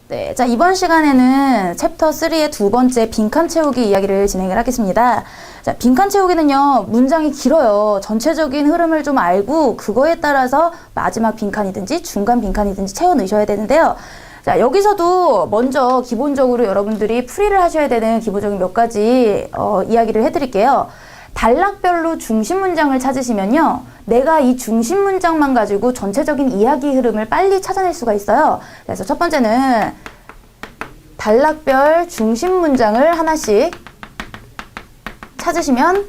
네, 자, 이번 시간에는 챕터 3의 두 번째 빈칸 채우기 이야기를 진행을 하겠습니다. 자, 빈칸 채우기는요, 문장이 길어요. 전체적인 흐름을 좀 알고 그거에 따라서 마지막 빈칸이든지 중간 빈칸이든지 채워 넣으셔야 되는데요. 자, 여기서도 먼저 기본적으로 여러분들이 풀이를 하셔야 되는 기본적인 몇 가지 이야기를 해드릴게요. 단락별로 중심 문장을 찾으시면요, 내가 이 중심 문장만 가지고 전체적인 이야기 흐름을 빨리 찾아낼 수가 있어요. 그래서 첫 번째는 단락별 중심 문장을 하나씩 찾으시면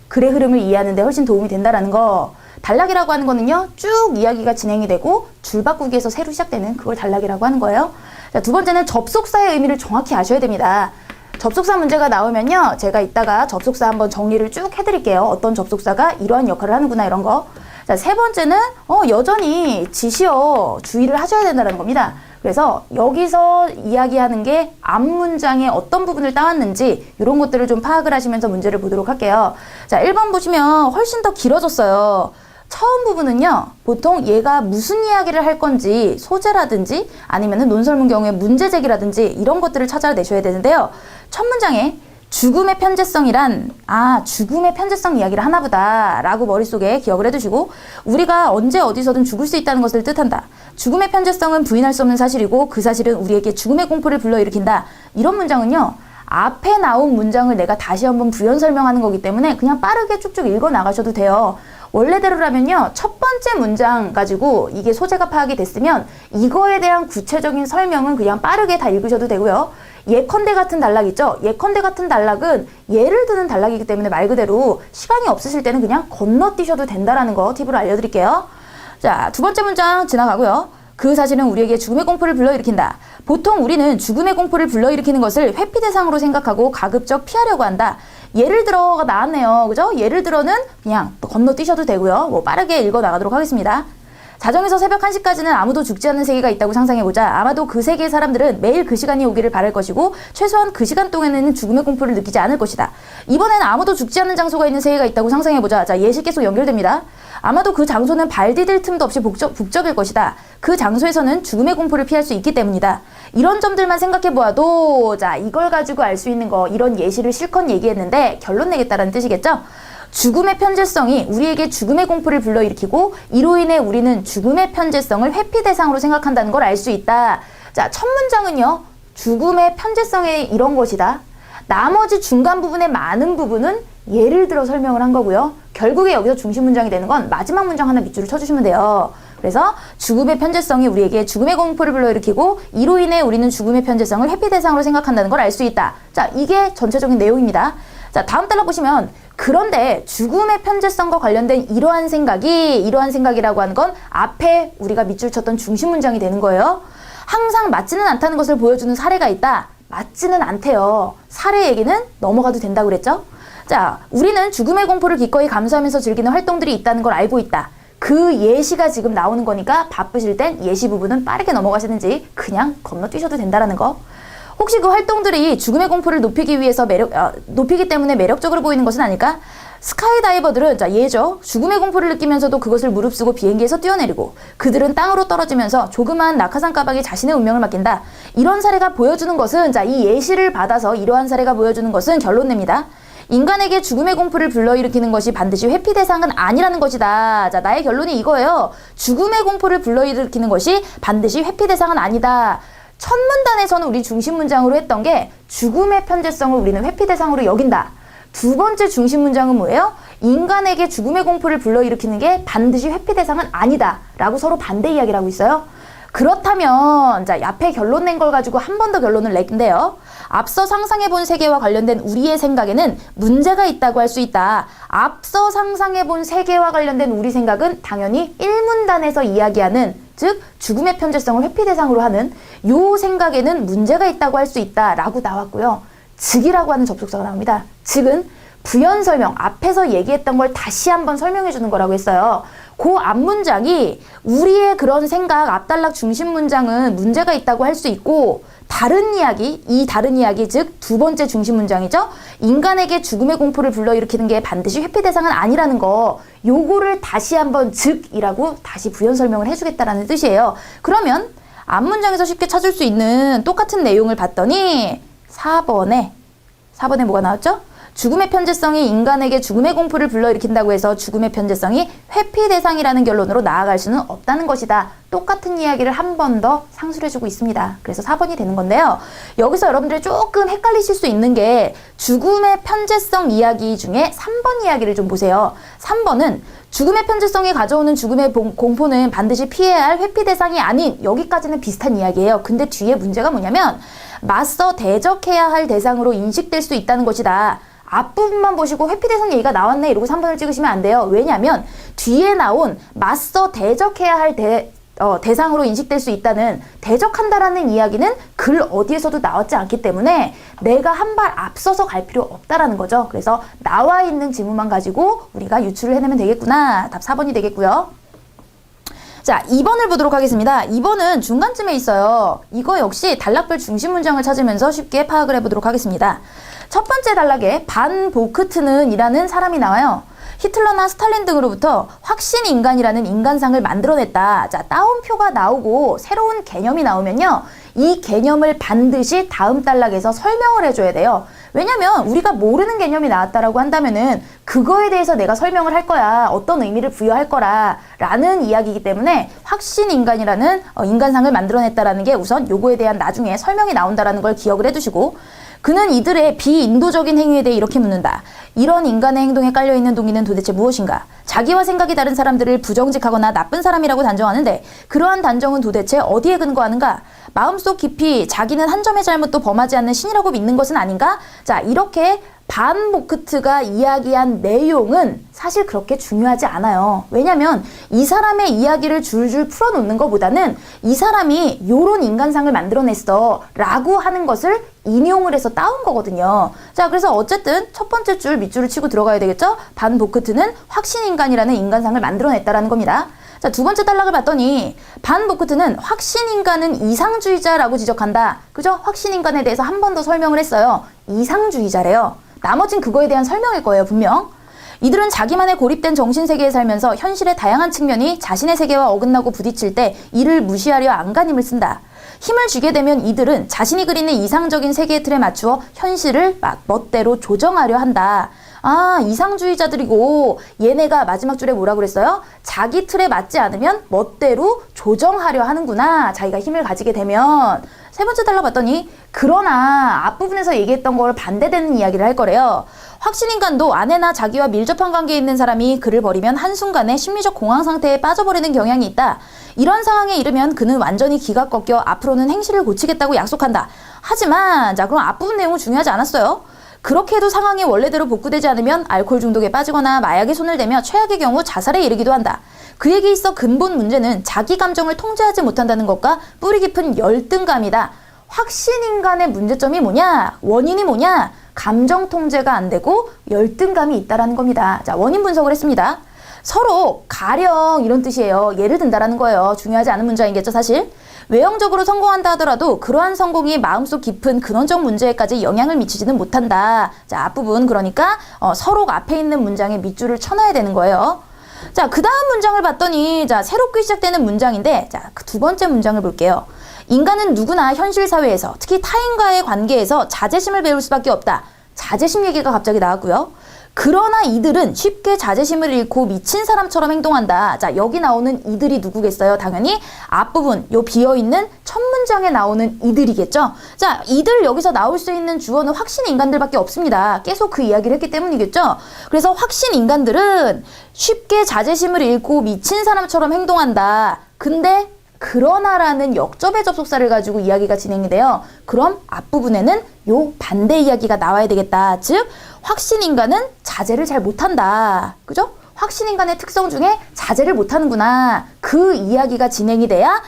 글의 흐름을 이해하는 데 훨씬 도움이 된다라는 거. 단락이라고 하는 거는요, 쭉 이야기가 진행이 되고 줄바꾸기에서 새로 시작되는 그걸 단락이라고 하는 거예요. 자, 두 번째는 접속사의 의미를 정확히 아셔야 됩니다. 접속사 문제가 나오면요, 제가 이따가 접속사 한번 정리를 쭉 해드릴게요. 어떤 접속사가 이러한 역할을 하는구나, 이런 거. 자, 세 번째는 여전히 지시어 주의를 하셔야 된다는 겁니다. 그래서 여기서 이야기하는 게 앞문장의 어떤 부분을 따왔는지 이런 것들을 좀 파악을 하시면서 문제를 보도록 할게요. 자, 1번 보시면 훨씬 더 길어졌어요. 처음 부분은요, 보통 얘가 무슨 이야기를 할 건지 소재라든지 아니면은 논설문 경우에 문제 제기라든지 이런 것들을 찾아내셔야 되는데요. 첫 문장에 죽음의 편재성이란, 죽음의 편재성 이야기를 하나보다 라고 머릿속에 기억을 해두시고, 우리가 언제 어디서든 죽을 수 있다는 것을 뜻한다. 죽음의 편재성은 부인할 수 없는 사실이고 그 사실은 우리에게 죽음의 공포를 불러일으킨다. 이런 문장은요, 앞에 나온 문장을 내가 다시 한번 부연 설명하는 거기 때문에 그냥 빠르게 쭉쭉 읽어 나가셔도 돼요. 원래대로라면요, 첫 번째 문장 가지고 이게 소재가 파악이 됐으면 이거에 대한 구체적인 설명은 그냥 빠르게 다 읽으셔도 되고요. 예컨대 같은 단락 있죠? 예컨대 같은 단락은 예를 드는 단락이기 때문에 말 그대로 시간이 없으실 때는 그냥 건너뛰셔도 된다라는 거 팁으로 알려드릴게요. 자, 두 번째 문장 지나가고요. 그 사실은 우리에게 죽음의 공포를 불러일으킨다. 보통 우리는 죽음의 공포를 불러일으키는 것을 회피 대상으로 생각하고 가급적 피하려고 한다. 예를 들어가 나왔네요. 그죠? 예를 들어는 그냥 건너뛰셔도 되고요. 뭐 빠르게 읽어 나가도록 하겠습니다. 자정에서 새벽 1시까지는 아무도 죽지 않는 세계가 있다고 상상해보자. 아마도 그 세계의 사람들은 매일 그 시간이 오기를 바랄 것이고 최소한 그 시간 동안에는 죽음의 공포를 느끼지 않을 것이다. 이번엔 아무도 죽지 않는 장소가 있는 세계가 있다고 상상해보자. 자, 예시 계속 연결됩니다. 아마도 그 장소는 발 디딜 틈도 없이 북적일 것이다. 그 장소에서는 죽음의 공포를 피할 수 있기 때문이다. 이런 점들만 생각해보아도, 자, 이걸 가지고 알 수 있는 거, 이런 예시를 실컷 얘기했는데 결론 내겠다라는 뜻이겠죠? 죽음의 편재성이 우리에게 죽음의 공포를 불러일으키고 이로 인해 우리는 죽음의 편재성을 회피 대상으로 생각한다는 걸 알 수 있다. 자, 첫 문장은요, 죽음의 편재성이 이런 것이다. 나머지 중간 부분의 많은 부분은 예를 들어 설명을 한 거고요. 결국에 여기서 중심 문장이 되는 건 마지막 문장 하나 밑줄을 쳐주시면 돼요. 그래서 죽음의 편재성이 우리에게 죽음의 공포를 불러일으키고 이로 인해 우리는 죽음의 편재성을 회피 대상으로 생각한다는 걸 알 수 있다. 자, 이게 전체적인 내용입니다. 자, 다음 단락 보시면, 그런데 죽음의 편재성과 관련된 이러한 생각이라고 하는 건 앞에 우리가 밑줄 쳤던 중심 문장이 되는 거예요. 항상 맞지는 않다는 것을 보여주는 사례가 있다. 맞지는 않대요. 사례 얘기는 넘어가도 된다고 그랬죠? 자, 우리는 죽음의 공포를 기꺼이 감수하면서 즐기는 활동들이 있다는 걸 알고 있다. 그 예시가 지금 나오는 거니까 바쁘실 땐 예시 부분은 빠르게 넘어가시든지 그냥 건너뛰셔도 된다라는 거. 혹시 그 활동들이 죽음의 공포를 높이기 때문에 매력적으로 보이는 것은 아닐까? 스카이다이버들은, 자, 예죠. 죽음의 공포를 느끼면서도 그것을 무릅쓰고 비행기에서 뛰어내리고 그들은 땅으로 떨어지면서 조그마한 낙하산 가방에 자신의 운명을 맡긴다. 이런 사례가 보여주는 것은, 자, 이 예시를 받아서 이러한 사례가 보여주는 것은 결론 냅니다. 인간에게 죽음의 공포를 불러일으키는 것이 반드시 회피 대상은 아니라는 것이다. 자, 나의 결론이 이거예요. 죽음의 공포를 불러일으키는 것이 반드시 회피 대상은 아니다. 첫 문단에서는 우리 중심 문장으로 했던 게 죽음의 편재성을 우리는 회피 대상으로 여긴다. 두 번째 중심 문장은 뭐예요? 인간에게 죽음의 공포를 불러일으키는 게 반드시 회피 대상은 아니다 라고 서로 반대 이야기를 하고 있어요. 그렇다면, 자, 앞에 결론 낸 걸 가지고 한 번 더 결론을 낼텐데요. 앞서 상상해본 세계와 관련된 우리의 생각에는 문제가 있다고 할 수 있다. 앞서 상상해본 세계와 관련된 우리 생각은 당연히 1문단에서 이야기하는, 즉 죽음의 편재성을 회피 대상으로 하는 요 생각에는 문제가 있다고 할 수 있다 라고 나왔고요. 즉이라고 하는 접속사가 나옵니다. 즉은 부연 설명, 앞에서 얘기했던 걸 다시 한번 설명해 주는 거라고 했어요. 그 앞문장이 우리의 그런 생각, 앞단락 중심 문장은 문제가 있다고 할 수 있고, 다른 이야기, 이 다른 이야기, 즉 두 번째 중심 문장이죠. 인간에게 죽음의 공포를 불러일으키는 게 반드시 회피 대상은 아니라는 거, 요거를 다시 한번 즉이라고 다시 부연 설명을 해주겠다라는 뜻이에요. 그러면 앞문장에서 쉽게 찾을 수 있는 똑같은 내용을 봤더니 4번에 뭐가 나왔죠? 죽음의 편재성이 인간에게 죽음의 공포를 불러일으킨다고 해서 죽음의 편재성이 회피 대상이라는 결론으로 나아갈 수는 없다는 것이다. 똑같은 이야기를 한 번 더 상술해주고 있습니다. 그래서 4번이 되는 건데요. 여기서 여러분들이 조금 헷갈리실 수 있는 게 죽음의 편재성 이야기 중에 3번 이야기를 좀 보세요. 3번은 죽음의 편재성이 가져오는 죽음의 공포는 반드시 피해야 할 회피 대상이 아닌, 여기까지는 비슷한 이야기예요. 근데 뒤에 문제가 뭐냐면 맞서 대적해야 할 대상으로 인식될 수 있다는 것이다. 앞부분만 보시고 회피 대상 얘기가 나왔네 이러고 3번을 찍으시면 안 돼요. 왜냐하면 뒤에 나온 맞서 대적해야 할 대상으로 인식될 수 있다는, 대적한다라는 이야기는 글 어디에서도 나왔지 않기 때문에 내가 한 발 앞서서 갈 필요 없다라는 거죠. 그래서 나와 있는 지문만 가지고 우리가 유추를 해내면 되겠구나. 답 4번이 되겠고요. 자, 2번을 보도록 하겠습니다. 2번은 중간쯤에 있어요. 이거 역시 단락별 중심 문장을 찾으면서 쉽게 파악을 해보도록 하겠습니다. 첫 번째 단락에 반 보크트는 이라는 사람이 나와요. 히틀러나 스탈린 등으로부터 확신인간이라는 인간상을 만들어냈다. 자, 따옴표가 나오고 새로운 개념이 나오면요, 이 개념을 반드시 다음 단락에서 설명을 해줘야 돼요. 왜냐면 우리가 모르는 개념이 나왔다라고 한다면은 그거에 대해서 내가 설명을 할 거야. 어떤 의미를 부여할 거라 라는 이야기이기 때문에 확신인간이라는 인간상을 만들어냈다라는 게 우선 요거에 대한 나중에 설명이 나온다라는 걸 기억을 해두시고, 그는 이들의 비인도적인 행위에 대해 이렇게 묻는다. 이런 인간의 행동에 깔려있는 동기는 도대체 무엇인가? 자기와 생각이 다른 사람들을 부정직하거나 나쁜 사람이라고 단정하는데 그러한 단정은 도대체 어디에 근거하는가? 마음속 깊이 자기는 한 점의 잘못도 범하지 않는 신이라고 믿는 것은 아닌가? 자, 이렇게 반 보크트가 이야기한 내용은 사실 그렇게 중요하지 않아요. 왜냐면 이 사람의 이야기를 줄줄 풀어놓는 것보다는 이 사람이 요런 인간상을 만들어냈어 라고 하는 것을 인용을 해서 따온 거거든요. 자, 그래서 어쨌든 첫 번째 줄 밑줄을 치고 들어가야 되겠죠? 반 보크트는 확신인간이라는 인간상을 만들어냈다라는 겁니다. 자, 두 번째 단락을 봤더니 반 보크트는 확신인간은 이상주의자라고 지적한다. 그죠? 확신인간에 대해서 한 번 더 설명을 했어요. 이상주의자래요. 나머진 그거에 대한 설명일 거예요, 분명. 이들은 자기만의 고립된 정신세계에 살면서 현실의 다양한 측면이 자신의 세계와 어긋나고 부딪힐 때 이를 무시하려 안간힘을 쓴다. 힘을 쥐게 되면 이들은 자신이 그리는 이상적인 세계의 틀에 맞추어 현실을 막 멋대로 조정하려 한다. 아, 이상주의자들이고 얘네가 마지막 줄에 뭐라고 그랬어요? 자기 틀에 맞지 않으면 멋대로 조정하려 하는구나. 자기가 힘을 가지게 되면. 세 번째 단락 봤더니 그러나 앞부분에서 얘기했던 걸 반대되는 이야기를 할 거래요. 확신인간도 아내나 자기와 밀접한 관계에 있는 사람이 그를 버리면 한순간에 심리적 공황 상태에 빠져버리는 경향이 있다. 이런 상황에 이르면 그는 완전히 기가 꺾여 앞으로는 행실을 고치겠다고 약속한다. 하지만 자, 그럼 앞부분 내용은 중요하지 않았어요. 그렇게 해도 상황이 원래대로 복구되지 않으면 알코올 중독에 빠지거나 마약에 손을 대며 최악의 경우 자살에 이르기도 한다. 그에게 있어 근본 문제는 자기 감정을 통제하지 못한다는 것과 뿌리 깊은 열등감이다. 확신인간의 문제점이 뭐냐? 원인이 뭐냐? 감정 통제가 안 되고 열등감이 있다라는 겁니다. 자, 원인 분석을 했습니다. 서로 가령 이런 뜻이에요. 예를 든다라는 거예요. 중요하지 않은 문장이겠죠, 사실. 외형적으로 성공한다 하더라도 그러한 성공이 마음속 깊은 근원적 문제에까지 영향을 미치지는 못한다. 자, 앞부분 그러니까 서로 앞에 있는 문장에 밑줄을 쳐놔야 되는 거예요. 자, 그 다음 문장을 봤더니 자, 새롭게 시작되는 문장인데 자, 그 두 번째 문장을 볼게요. 인간은 누구나 현실 사회에서 특히 타인과의 관계에서 자제심을 배울 수밖에 없다. 자제심 얘기가 갑자기 나왔고요. 그러나 이들은 쉽게 자제심을 잃고 미친 사람처럼 행동한다. 자, 여기 나오는 이들이 누구겠어요? 당연히 앞부분, 요 비어있는 첫 문장에 나오는 이들이겠죠? 자, 이들 여기서 나올 수 있는 주어는 확신인간들밖에 없습니다. 계속 그 이야기를 했기 때문이겠죠? 그래서 확신인간들은 쉽게 자제심을 잃고 미친 사람처럼 행동한다. 근데 그러나라는 역접의 접속사를 가지고 이야기가 진행이 돼요. 그럼 앞부분에는 요 반대 이야기가 나와야 되겠다. 즉, 확신인간은 자제를 잘 못한다. 그죠? 확신인간의 특성 중에 자제를 못하는구나. 그 이야기가 진행이 돼야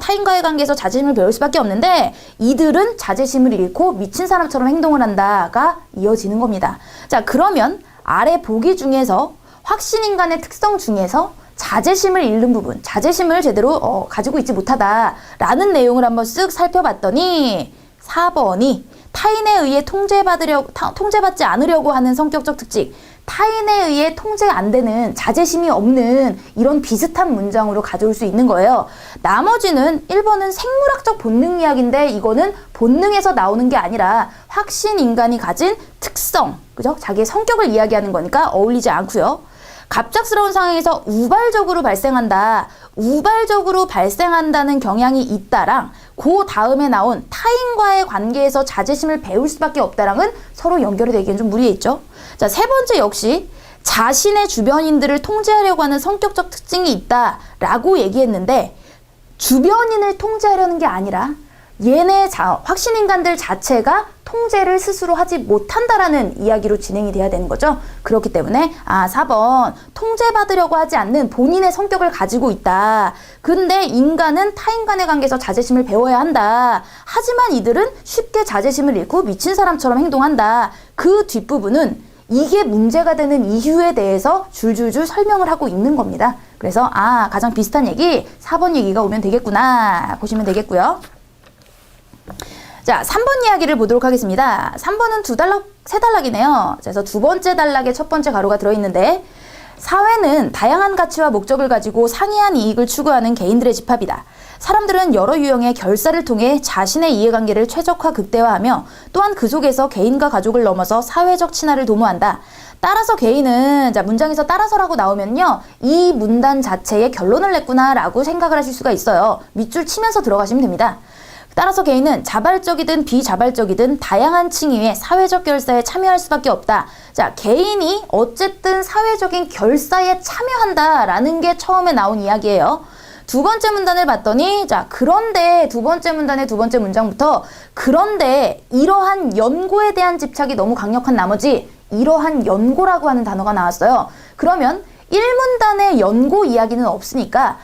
타인과의 관계에서 자제심을 배울 수밖에 없는데 이들은 자제심을 잃고 미친 사람처럼 행동을 한다가 이어지는 겁니다. 자, 그러면 아래 보기 중에서 확신인간의 특성 중에서 자제심을 잃는 부분, 자제심을 제대로 가지고 있지 못하다라는 내용을 한번 쓱 살펴봤더니 4번이 타인에 의해 통제받지 않으려고 하는 성격적 특징, 타인에 의해 통제 안 되는 자제심이 없는 이런 비슷한 문장으로 가져올 수 있는 거예요. 나머지는 1번은 생물학적 본능 이야기인데 이거는 본능에서 나오는 게 아니라 확신 인간이 가진 특성, 그죠? 자기의 성격을 이야기하는 거니까 어울리지 않고요. 갑작스러운 상황에서 우발적으로 발생한다. 우발적으로 발생한다는 경향이 있다랑 그 다음에 나온 타인과의 관계에서 자제심을 배울 수밖에 없다랑은 서로 연결이 되기엔 좀 무리해 있죠. 자, 세 번째 역시 자신의 주변인들을 통제하려고 하는 성격적 특징이 있다라고 얘기했는데 주변인을 통제하려는 게 아니라 얘네 확신인간들 자체가 통제를 스스로 하지 못한다라는 이야기로 진행이 돼야 되는 거죠. 그렇기 때문에 4번 통제받으려고 하지 않는 본인의 성격을 가지고 있다. 근데 인간은 타인 간의 관계에서 자제심을 배워야 한다. 하지만 이들은 쉽게 자제심을 잃고 미친 사람처럼 행동한다. 그 뒷부분은 이게 문제가 되는 이유에 대해서 줄줄줄 설명을 하고 있는 겁니다. 그래서 가장 비슷한 얘기 4번 얘기가 오면 되겠구나 보시면 되겠고요. 자, 3번 이야기를 보도록 하겠습니다. 3번은 3단락이네요. 그래서 두 번째 단락에 첫 번째 가로가 들어있는데 사회는 다양한 가치와 목적을 가지고 상이한 이익을 추구하는 개인들의 집합이다. 사람들은 여러 유형의 결사를 통해 자신의 이해관계를 최적화 극대화하며 또한 그 속에서 개인과 가족을 넘어서 사회적 친화를 도모한다. 따라서 개인은 문장에서 따라서라고 나오면요. 이 문단 자체에 결론을 냈구나 라고 생각을 하실 수가 있어요. 밑줄 치면서 들어가시면 됩니다. 따라서 개인은 자발적이든 비자발적이든 다양한 층위의 사회적 결사에 참여할 수밖에 없다. 자, 개인이 어쨌든 사회적인 결사에 참여한다라는 게 처음에 나온 이야기예요. 두 번째 문단을 봤더니 그런데 두 번째 문단의 두 번째 문장부터 그런데 이러한 연고에 대한 집착이 너무 강력한 나머지 이러한 연고라고 하는 단어가 나왔어요. 그러면 1문단의 연고 이야기는 없으니까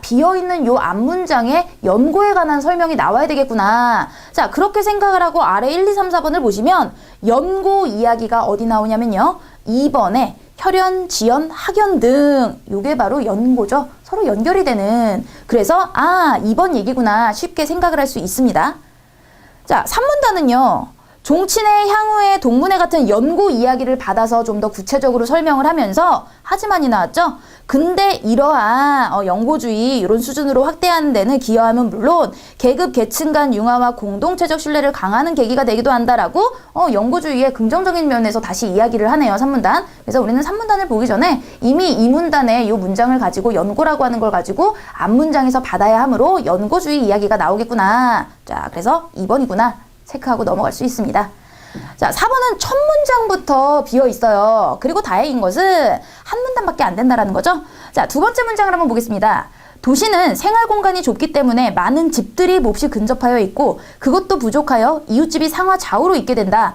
비어있는 요 앞문장에 연고에 관한 설명이 나와야 되겠구나. 자, 그렇게 생각을 하고 아래 1, 2, 3, 4번을 보시면 연고 이야기가 어디 나오냐면요. 2번에 혈연, 지연, 학연 등 요게 바로 연고죠. 서로 연결이 되는. 그래서 2번 얘기구나 쉽게 생각을 할 수 있습니다. 자, 3문단은요. 종친의 향후의 동문회 같은 연고 이야기를 받아서 좀 더 구체적으로 설명을 하면서 하지만이 나왔죠. 근데 이러한 연고주의 이런 수준으로 확대하는 데는 기여하면 물론 계급 계층 간 융화와 공동체적 신뢰를 강화하는 계기가 되기도 한다라고 연고주의의 긍정적인 면에서 다시 이야기를 하네요. 3문단. 그래서 우리는 3문단을 보기 전에 이미 2문단에 이 문장을 가지고 연고라고 하는 걸 가지고 앞문장에서 받아야 하므로 연고주의 이야기가 나오겠구나. 자, 그래서 2번이구나. 체크하고 넘어갈 수 있습니다. 자, 4번은 첫 문장부터 비어 있어요. 그리고 다행인 것은 한 문단밖에 안 된다라는 거죠. 자, 두 번째 문장을 한번 보겠습니다. 도시는 생활 공간이 좁기 때문에 많은 집들이 몹시 근접하여 있고 그것도 부족하여 이웃집이 상하 좌우로 있게 된다.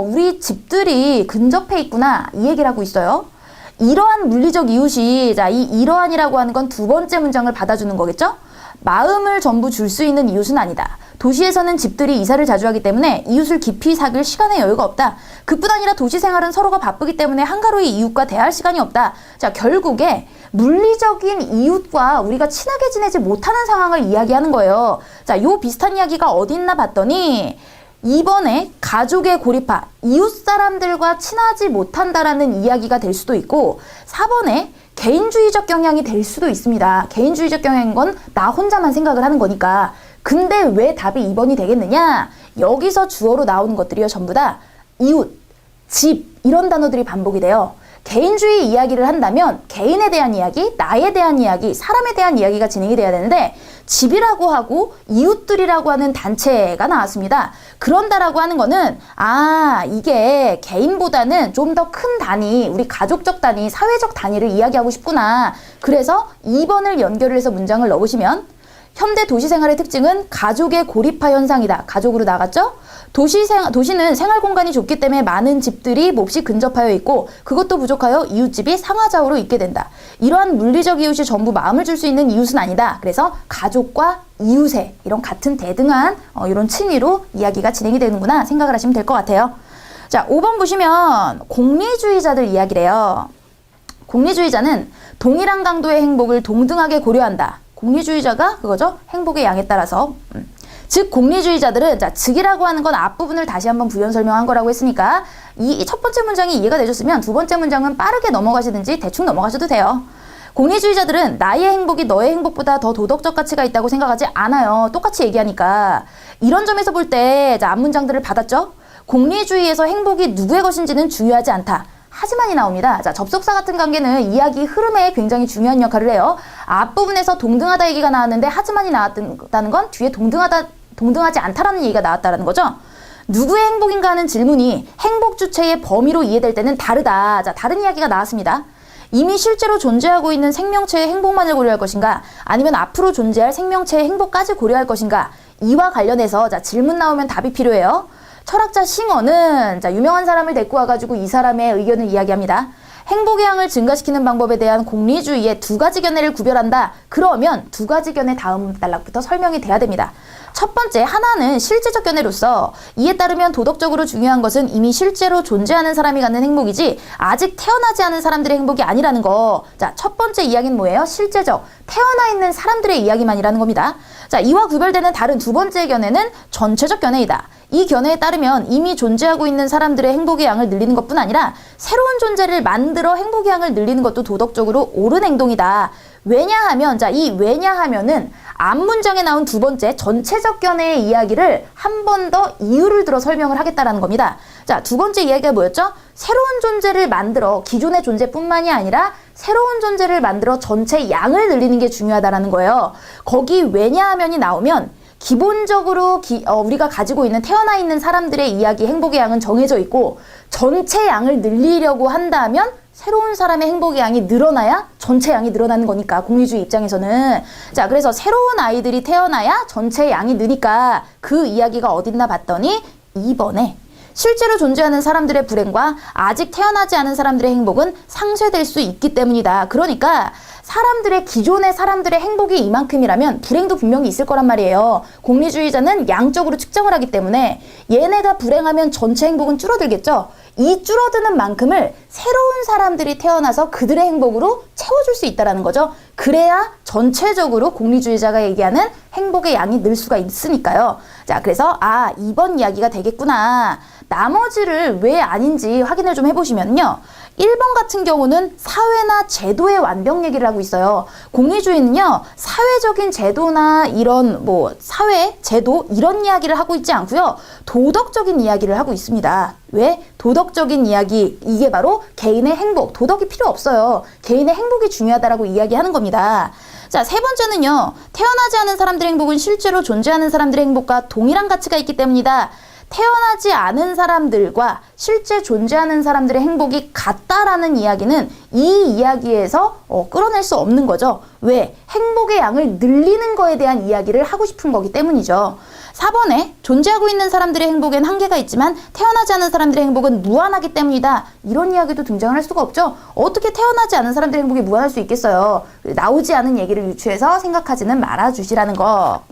우리 집들이 근접해 있구나. 이 얘기를 하고 있어요. 이러한 물리적 이웃이 이 이러한이라고 하는 건 두 번째 문장을 받아주는 거겠죠? 마음을 전부 줄 수 있는 이웃은 아니다. 도시에서는 집들이 이사를 자주 하기 때문에 이웃을 깊이 사귈 시간의 여유가 없다. 그뿐 아니라 도시 생활은 서로가 바쁘기 때문에 한가로이 이웃과 대할 시간이 없다. 자, 결국에 물리적인 이웃과 우리가 친하게 지내지 못하는 상황을 이야기하는 거예요. 자, 요 비슷한 이야기가 어디 있나 봤더니 2번에 가족의 고립화, 이웃 사람들과 친하지 못한다라는 이야기가 될 수도 있고 4번에 개인주의적 경향이 될 수도 있습니다. 개인주의적 경향인 건 나 혼자만 생각을 하는 거니까. 근데 왜 답이 2번이 되겠느냐? 여기서 주어로 나오는 것들이요. 전부 다 이웃, 집 이런 단어들이 반복이 돼요. 개인주의 이야기를 한다면 개인에 대한 이야기, 나에 대한 이야기, 사람에 대한 이야기가 진행이 돼야 되는데 집이라고 하고 이웃들이라고 하는 단체가 나왔습니다. 그런다라고 하는 거는 이게 개인보다는 좀 더 큰 단위, 우리 가족적 단위, 사회적 단위를 이야기하고 싶구나. 그래서 2번을 연결을 해서 문장을 넣으시면 현대 도시 생활의 특징은 가족의 고립화 현상이다. 가족으로 나갔죠? 도시는 생활 공간이 좁기 때문에 많은 집들이 몹시 근접하여 있고 그것도 부족하여 이웃집이 상하좌우로 있게 된다. 이러한 물리적 이웃이 전부 마음을 줄 수 있는 이웃은 아니다. 그래서 가족과 이웃의 이런 같은 대등한 이런 층위로 이야기가 진행이 되는구나 생각을 하시면 될 것 같아요. 자, 5번 보시면 공리주의자들 이야기래요. 공리주의자는 동일한 강도의 행복을 동등하게 고려한다. 공리주의자가 그거죠. 행복의 양에 따라서 즉 공리주의자들은 자 즉이라고 하는 건 앞부분을 다시 한번 부연 설명한 거라고 했으니까 이 첫 번째 문장이 이해가 되셨으면 두 번째 문장은 빠르게 넘어가시든지 대충 넘어가셔도 돼요. 공리주의자들은 나의 행복이 너의 행복보다 더 도덕적 가치가 있다고 생각하지 않아요. 똑같이 얘기하니까. 이런 점에서 볼 때 앞문장들을 받았죠? 공리주의에서 행복이 누구의 것인지는 중요하지 않다. 하지만이 나옵니다. 자, 접속사 같은 관계는 이야기 흐름에 굉장히 중요한 역할을 해요. 앞부분에서 동등하다 얘기가 나왔는데 하지만이 나왔다는 건 뒤에 동등하지 않다라는 얘기가 나왔다라는 거죠. 누구의 행복인가 하는 질문이 행복 주체의 범위로 이해될 때는 다르다. 자, 다른 이야기가 나왔습니다. 이미 실제로 존재하고 있는 생명체의 행복만을 고려할 것인가 아니면 앞으로 존재할 생명체의 행복까지 고려할 것인가 이와 관련해서 자, 질문 나오면 답이 필요해요. 철학자 싱어는 자, 유명한 사람을 데리고 와가지고 이 사람의 의견을 이야기합니다. 행복의 양을 증가시키는 방법에 대한 공리주의의 두 가지 견해를 구별한다. 그러면 두 가지 견해 다음 단락부터 설명이 돼야 됩니다. 첫 번째, 하나는 실제적 견해로서 이에 따르면 도덕적으로 중요한 것은 이미 실제로 존재하는 사람이 갖는 행복이지 아직 태어나지 않은 사람들의 행복이 아니라는 거. 자, 첫 번째 이야기는 뭐예요? 실제적, 태어나 있는 사람들의 이야기만이라는 겁니다. 자, 이와 구별되는 다른 두 번째 견해는 전체적 견해이다. 이 견해에 따르면 이미 존재하고 있는 사람들의 행복의 양을 늘리는 것뿐 아니라 새로운 존재를 만들어 행복의 양을 늘리는 것도 도덕적으로 옳은 행동이다. 왜냐하면 자, 이 왜냐하면은 앞 문장에 나온 두 번째 전체적 견해의 이야기를 한 번 더 이유를 들어 설명을 하겠다라는 겁니다. 자, 두 번째 이야기가 뭐였죠? 새로운 존재를 만들어 기존의 존재뿐만이 아니라 새로운 존재를 만들어 전체 양을 늘리는 게 중요하다라는 거예요. 거기 왜냐하면이 나오면 기본적으로 우리가 가지고 있는 태어나 있는 사람들의 이야기 행복의 양은 정해져 있고 전체 양을 늘리려고 한다면 새로운 사람의 행복의 양이 늘어나야 전체 양이 늘어나는 거니까 공리주의 입장에서는. 자, 그래서 새로운 아이들이 태어나야 전체 양이 느니까 그 이야기가 어딨나 봤더니 2번에 실제로 존재하는 사람들의 불행과 아직 태어나지 않은 사람들의 행복은 상쇄될 수 있기 때문이다. 그러니까 기존의 사람들의 행복이 이만큼이라면 불행도 분명히 있을 거란 말이에요. 공리주의자는 양적으로 측정을 하기 때문에 얘네가 불행하면 전체 행복은 줄어들겠죠. 이 줄어드는 만큼을 새로운 사람들이 태어나서 그들의 행복으로 채워줄 수 있다는 거죠. 그래야 전체적으로 공리주의자가 얘기하는 행복의 양이 늘 수가 있으니까요. 자, 그래서 2번 이야기가 되겠구나. 나머지를 왜 아닌지 확인을 좀 해보시면요. 1번 같은 경우는 사회나 제도의 완벽 얘기를 하고 있어요. 공리주의는요, 사회적인 제도나 이런 사회, 제도 이런 이야기를 하고 있지 않고요. 도덕적인 이야기를 하고 있습니다. 왜? 도덕적인 이야기, 이게 바로 개인의 행복, 도덕이 필요 없어요. 개인의 행복이 중요하다라고 이야기하는 겁니다. 자, 세 번째는요. 태어나지 않은 사람들의 행복은 실제로 존재하는 사람들의 행복과 동일한 가치가 있기 때문이다. 태어나지 않은 사람들과 실제 존재하는 사람들의 행복이 같다라는 이야기는 이 이야기에서 끌어낼 수 없는 거죠. 왜? 행복의 양을 늘리는 거에 대한 이야기를 하고 싶은 거기 때문이죠. 4번에 존재하고 있는 사람들의 행복엔 한계가 있지만 태어나지 않은 사람들의 행복은 무한하기 때문이다. 이런 이야기도 등장을 할 수가 없죠. 어떻게 태어나지 않은 사람들의 행복이 무한할 수 있겠어요. 나오지 않은 얘기를 유추해서 생각하지는 말아주시라는 거.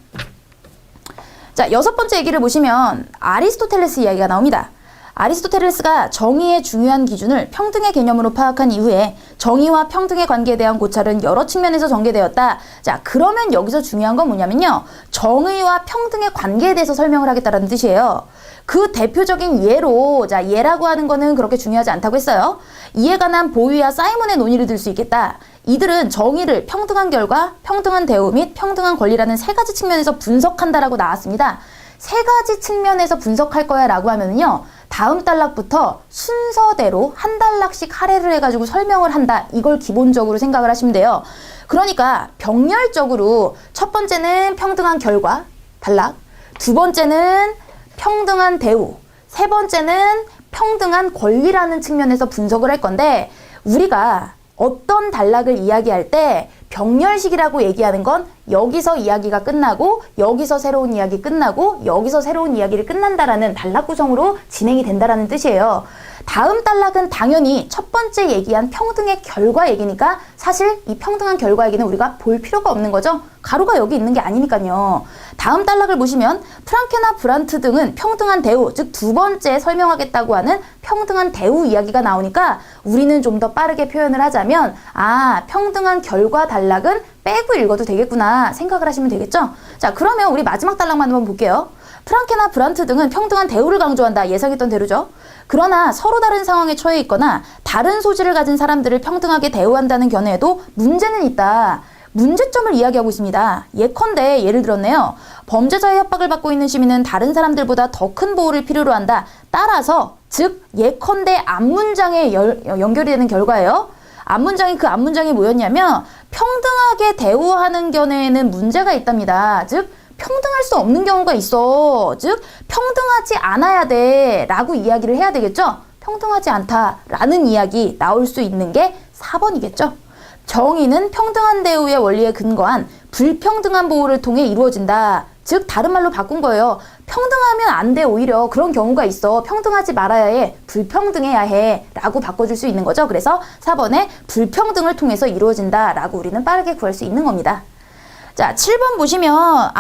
자, 6번째 얘기를 보시면 아리스토텔레스 이야기가 나옵니다. 아리스토텔레스가 정의의 중요한 기준을 평등의 개념으로 파악한 이후에 정의와 평등의 관계에 대한 고찰은 여러 측면에서 전개되었다. 자, 그러면 여기서 중요한 건 뭐냐면요. 정의와 평등의 관계에 대해서 설명을 하겠다는 뜻이에요. 그 대표적인 예로, 자, 예라고 하는 거는 그렇게 중요하지 않다고 했어요. 이에 관한 보위와 사이먼의 논의를 들 수 있겠다. 이들은 정의를 평등한 결과, 평등한 대우 및 평등한 권리라는 세 가지 측면에서 분석한다라고 나왔습니다. 세 가지 측면에서 분석할 거야 라고 하면은요. 다음 단락부터 순서대로 한 단락씩 할애를 해가지고 설명을 한다. 이걸 기본적으로 생각을 하시면 돼요. 그러니까 병렬적으로 첫 번째는 평등한 결과, 단락. 두 번째는 평등한 대우. 세 번째는 평등한 권리라는 측면에서 분석을 할 건데 우리가 어떤 단락을 이야기할 때 병렬식이라고 얘기하는 건 여기서 이야기가 끝나고 여기서 새로운 이야기 끝나고 여기서 새로운 이야기를 끝난다라는 단락 구성으로 진행이 된다라는 뜻이에요. 다음 단락은 당연히 첫 번째 얘기한 평등의 결과 얘기니까 사실 이 평등한 결과 얘기는 우리가 볼 필요가 없는 거죠. 가로가 여기 있는 게 아니니까요. 다음 단락을 보시면 프랑케나 브란트 등은 평등한 대우, 즉 두 번째 설명하겠다고 하는 평등한 대우 이야기가 나오니까 우리는 좀 더 빠르게 표현을 하자면 평등한 결과 단락은 빼고 읽어도 되겠구나 생각을 하시면 되겠죠. 자, 그러면 우리 마지막 단락만 한번 볼게요. 프랑케나 브란트 등은 평등한 대우를 강조한다. 예상했던 대로죠. 그러나 서로 다른 상황에 처해 있거나 다른 소질을 가진 사람들을 평등하게 대우한다는 견해에도 문제는 있다. 문제점을 이야기하고 있습니다. 예컨대 예를 들었네요. 범죄자의 협박을 받고 있는 시민은 다른 사람들보다 더 큰 보호를 필요로 한다. 따라서 즉 예컨대 앞문장에 연결이 되는 결과예요. 그 앞문장이 뭐였냐면 평등하게 대우하는 견해에는 문제가 있답니다. 즉 평등할 수 없는 경우가 있어. 즉 평등하지 않아야 돼 라고 이야기를 해야 되겠죠. 평등하지 않다라는 이야기 나올 수 있는 게 4번이겠죠. 정의는 평등한 대우의 원리에 근거한 불평등한 보호를 통해 이루어진다. 즉 다른 말로 바꾼 거예요. 평등하면 안 돼. 오히려 그런 경우가 있어. 평등하지 말아야 해. 불평등해야 해 라고 바꿔줄 수 있는 거죠. 그래서 4번에 불평등을 통해서 이루어진다 라고 우리는 빠르게 구할 수 있는 겁니다. 자, 7번 보시면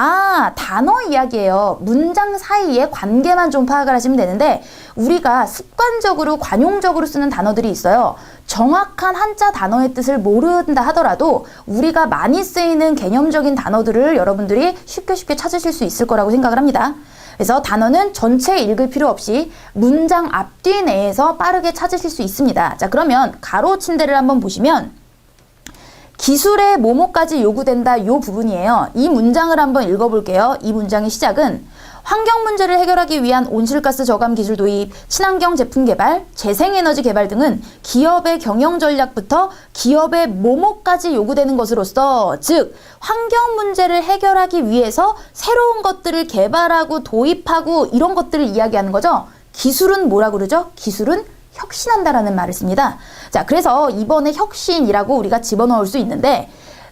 단어 이야기예요. 문장 사이의 관계만 좀 파악을 하시면 되는데 우리가 습관적으로 관용적으로 쓰는 단어들이 있어요. 정확한 한자 단어의 뜻을 모른다 하더라도 우리가 많이 쓰이는 개념적인 단어들을 여러분들이 쉽게 찾으실 수 있을 거라고 생각을 합니다. 그래서 단어는 전체 읽을 필요 없이 문장 앞뒤 내에서 빠르게 찾으실 수 있습니다. 자, 그러면 가로 침대를 한번 보시면 기술의 뭐뭐까지 요구된다 이 부분이에요. 이 문장을 한번 읽어볼게요. 이 문장의 시작은 환경 문제를 해결하기 위한 온실가스 저감 기술 도입, 친환경 제품 개발, 재생에너지 개발 등은 기업의 경영 전략부터 기업의 뭐뭐까지 요구되는 것으로서 즉 환경 문제를 해결하기 위해서 새로운 것들을 개발하고 도입하고 이런 것들을 이야기하는 거죠. 기술은 뭐라고 그러죠? 기술은 혁신한다라는 말을 씁니다. 자, 그래서 이번에 혁신이라고 우리가 집어넣을 수 있는데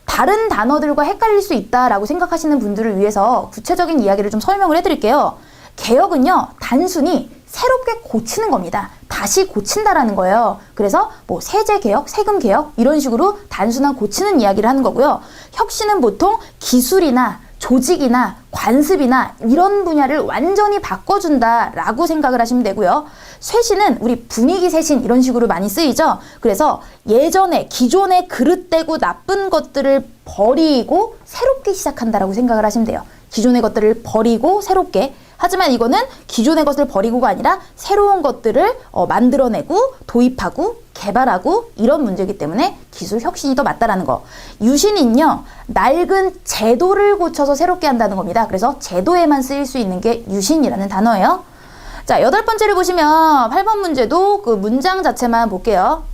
다른 단어들과 헷갈릴 수 있다라고 생각하시는 분들을 위해서 구체적인 이야기를 좀 설명을 해드릴게요. 개혁은요, 단순히 새롭게 고치는 겁니다. 다시 고친다라는 거예요. 그래서 뭐 세제 개혁, 세금 개혁 이런 식으로 단순한 고치는 이야기를 하는 거고요. 혁신은 보통 기술이나 조직이나 관습이나 이런 분야를 완전히 바꿔준다라고 생각을 하시면 되고요. 쇄신은 우리 분위기 쇄신 이런 식으로 많이 쓰이죠. 그래서 예전에 기존에 그릇되고 나쁜 것들을 버리고 새롭게 시작한다라고 생각을 하시면 돼요. 기존의 것들을 버리고 새롭게. 하지만 이거는 기존의 것을 버리고가 아니라 새로운 것들을 만들어내고 도입하고 개발하고 이런 문제이기 때문에 기술 혁신이 더 맞다라는 거. 유신은요, 낡은 제도를 고쳐서 새롭게 한다는 겁니다. 그래서 제도에만 쓰일 수 있는 게 유신이라는 단어예요. 자, 8번째를 보시면 8번 문제도 그 문장 자체만 볼게요.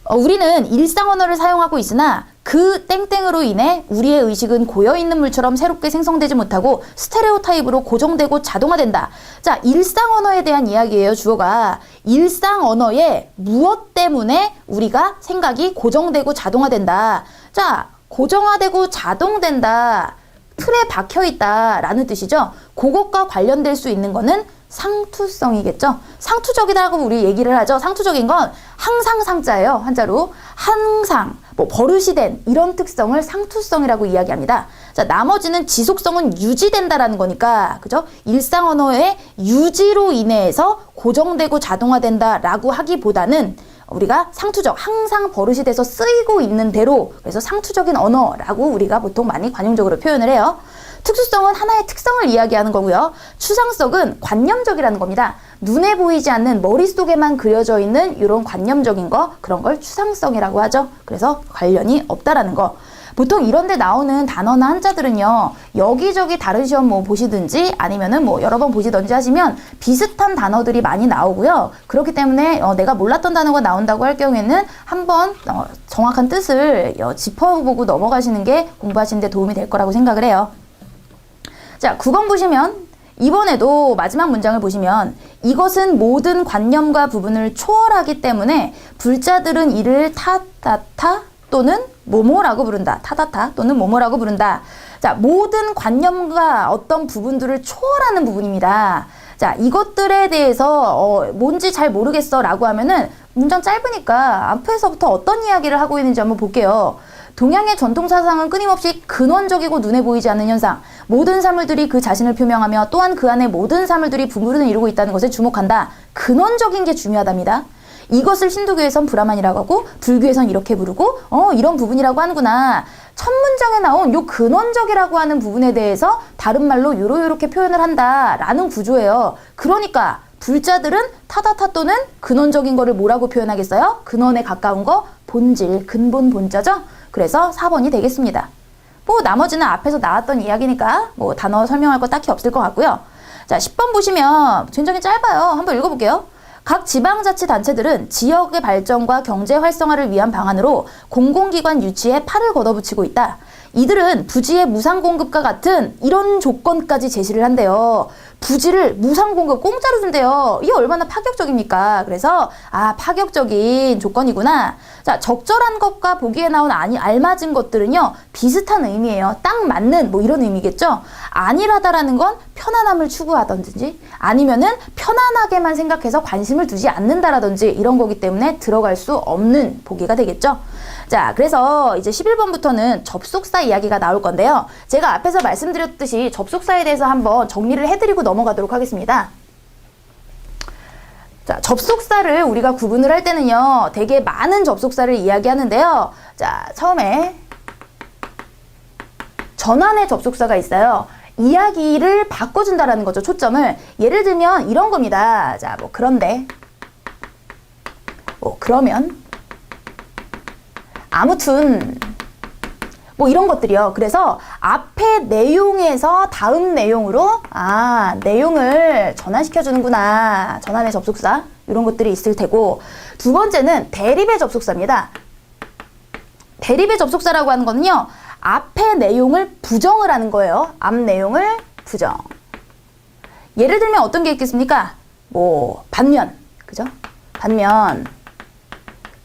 우리는 일상 언어를 사용하고 있으나 그 땡땡으로 인해 우리의 의식은 고여있는 물처럼 새롭게 생성되지 못하고 스테레오타입으로 고정되고 자동화된다. 자, 일상 언어에 대한 이야기예요. 주어가 일상 언어에 무엇 때문에 우리가 생각이 고정되고 자동화된다. 자, 고정화되고 자동된다. 틀에 박혀있다 라는 뜻이죠. 그것과 관련될 수 있는 거는 상투성이겠죠. 상투적이다라고 우리 얘기를 하죠. 상투적인 건 항상 상자예요. 한자로 항상 뭐 버릇이 된 이런 특성을 상투성이라고 이야기합니다. 자, 나머지는 지속성은 유지된다라는 거니까 그죠? 일상 언어의 유지로 인해서 고정되고 자동화된다라고 하기보다는 우리가 상투적, 항상 버릇이 돼서 쓰이고 있는 대로 그래서 상투적인 언어라고 우리가 보통 많이 관용적으로 표현을 해요. 특수성은 하나의 특성을 이야기하는 거고요. 추상성은 관념적이라는 겁니다. 눈에 보이지 않는 머릿속에만 그려져 있는 이런 관념적인 거 그런 걸 추상성이라고 하죠. 그래서 관련이 없다라는 거. 보통 이런 데 나오는 단어나 한자들은요. 여기저기 다른 시험 뭐 보시든지 아니면은 뭐 여러 번 보시든지 하시면 비슷한 단어들이 많이 나오고요. 그렇기 때문에 내가 몰랐던 단어가 나온다고 할 경우에는 한번 정확한 뜻을 짚어보고 넘어가시는 게 공부하시는 데 도움이 될 거라고 생각을 해요. 자, 9번 보시면 이번에도 마지막 문장을 보시면 이것은 모든 관념과 부분을 초월하기 때문에 불자들은 이를 타타타 또는 뭐뭐라고 부른다. 타타타 또는 뭐뭐라고 부른다. 자, 모든 관념과 어떤 부분들을 초월하는 부분입니다. 자, 이것들에 대해서 뭔지 잘 모르겠어 라고 하면은 문장 짧으니까 앞에서부터 어떤 이야기를 하고 있는지 한번 볼게요. 동양의 전통 사상은 끊임없이 근원적이고 눈에 보이지 않는 현상, 모든 사물들이 그 자신을 표명하며 또한 그 안에 모든 사물들이 분물을 이루고 있다는 것에 주목한다. 근원적인 게 중요하답니다. 이것을 힌두교에선 브라만이라고 하고 불교에선 이렇게 부르고 이런 부분이라고 하는구나. 첫 문장에 나온 요 근원적이라고 하는 부분에 대해서 다른 말로 요렇게 표현을 한다라는 구조예요. 그러니까 불자들은 타다타 또는 근원적인 거를 뭐라고 표현하겠어요? 근원에 가까운 거 본질, 근본 본자죠? 그래서 4번이 되겠습니다. 뭐 나머지는 앞에서 나왔던 이야기니까 뭐 단어 설명할 거 딱히 없을 것 같고요. 자, 10번 보시면 굉장히 짧아요. 한번 읽어볼게요. 각 지방자치단체들은 지역의 발전과 경제 활성화를 위한 방안으로 공공기관 유치에 팔을 걷어붙이고 있다. 이들은 부지의 무상공급과 같은 이런 조건까지 제시를 한대요. 부지를 무상공급 공짜로 준대요. 이게 얼마나 파격적입니까? 그래서 파격적인 조건이구나. 자, 적절한 것과 보기에 나온 알맞은 것들은요 비슷한 의미예요. 딱 맞는 뭐 이런 의미겠죠. 안일하다라는 건 편안함을 추구하던지 아니면은 편안하게만 생각해서 관심을 두지 않는다라든지 이런 거기 때문에 들어갈 수 없는 보기가 되겠죠. 자, 그래서 이제 11번부터는 접속사 이야기가 나올 건데요. 제가 앞에서 말씀드렸듯이 접속사에 대해서 한번 정리를 해드리고 넘어가도록 하겠습니다. 자, 접속사를 우리가 구분을 할 때는요, 되게 많은 접속사를 이야기하는데요. 자, 처음에 전환의 접속사가 있어요. 이야기를 바꿔준다라는 거죠, 초점을. 예를 들면 이런 겁니다. 자, 뭐 그런데, 뭐 그러면, 아무튼 뭐 이런 것들이요. 그래서 앞에 내용에서 다음 내용으로 내용을 전환시켜 주는구나. 전환의 접속사 이런 것들이 있을 테고, 두 번째는 대립의 접속사입니다. 대립의 접속사라고 하는 거는요, 앞에 내용을 부정을 하는 거예요. 앞 내용을 부정. 예를 들면 어떤 게 있겠습니까? 뭐 반면, 그죠? 반면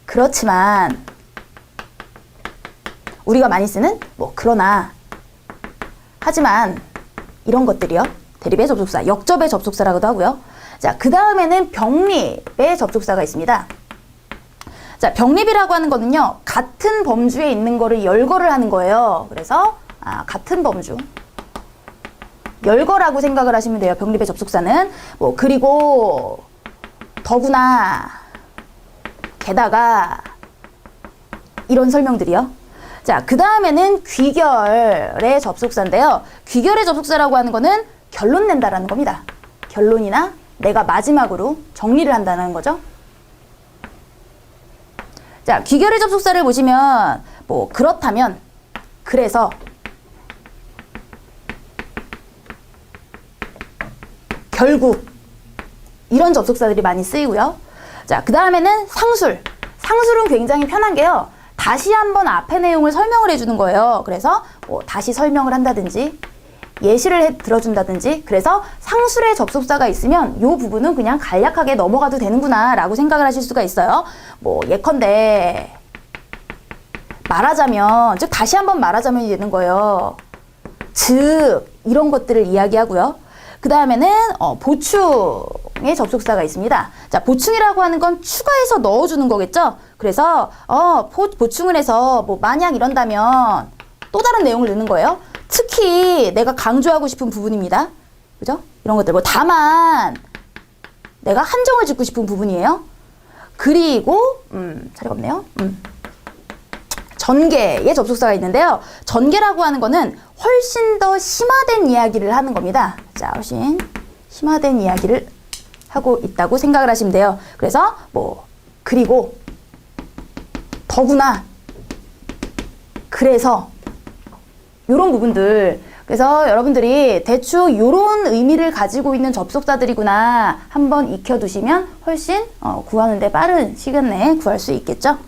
그렇지만 우리가 많이 쓰는 뭐 그러나 하지만 이런 것들이요. 대립의 접속사, 역접의 접속사라고도 하고요. 자, 그 다음에는 병립의 접속사가 있습니다. 자, 병립이라고 하는 거는요, 같은 범주에 있는 거를 열거를 하는 거예요. 그래서 같은 범주, 열거라고 생각을 하시면 돼요. 병립의 접속사는. 뭐 그리고 더구나, 게다가 이런 설명들이요. 자, 그 다음에는 귀결의 접속사인데요. 귀결의 접속사라고 하는 거는 결론 낸다라는 겁니다. 결론이나 내가 마지막으로 정리를 한다는 거죠. 자, 귀결의 접속사를 보시면 뭐 그렇다면, 그래서, 결국 이런 접속사들이 많이 쓰이고요. 자, 그 다음에는 상술. 상술은 굉장히 편한 게요, 다시 한번 앞의 내용을 설명을 해주는 거예요. 그래서 뭐 다시 설명을 한다든지 예시를 들어준다든지, 그래서 상술의 접속사가 있으면 이 부분은 그냥 간략하게 넘어가도 되는구나 라고 생각을 하실 수가 있어요. 뭐 예컨대 말하자면, 즉 다시 한번 말하자면이 되는 거예요. 즉 이런 것들을 이야기하고요. 그 다음에는 보충의 접속사가 있습니다. 자, 보충이라고 하는 건 추가해서 넣어주는 거겠죠. 그래서 보충을 해서 뭐 만약 이런다면 또 다른 내용을 넣는 거예요. 특히 내가 강조하고 싶은 부분입니다. 그죠? 이런 것들, 뭐 다만 내가 한정을 짓고 싶은 부분이에요. 그리고 자리가 없네요. 전개의 접속사가 있는데요. 전개라고 하는 거는 훨씬 더 심화된 이야기를 하는 겁니다. 자, 훨씬 심화된 이야기를 하고 있다고 생각을 하시면 돼요. 그래서 뭐 그리고 더구나, 그래서 요런 부분들. 그래서 여러분들이 대충 요런 의미를 가지고 있는 접속사들이구나 한번 익혀두시면 훨씬 구하는데 빠른 시간 내에 구할 수 있겠죠.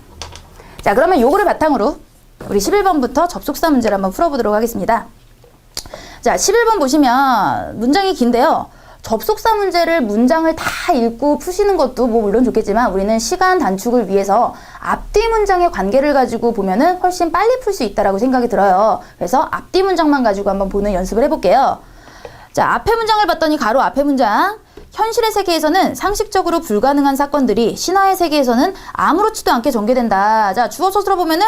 자, 그러면 요거를 바탕으로 우리 11번부터 접속사 문제를 한번 풀어보도록 하겠습니다. 자, 11번 보시면 문장이 긴데요. 접속사 문제를 문장을 다 읽고 푸시는 것도 뭐 물론 좋겠지만 우리는 시간 단축을 위해서 앞뒤 문장의 관계를 가지고 보면은 훨씬 빨리 풀 수 있다라고 생각이 들어요. 그래서 앞뒤 문장만 가지고 한번 보는 연습을 해볼게요. 자, 앞에 문장을 봤더니 가로 앞에 문장. 현실의 세계에서는 상식적으로 불가능한 사건들이 신화의 세계에서는 아무렇지도 않게 전개된다. 자, 주어 서술어 보면은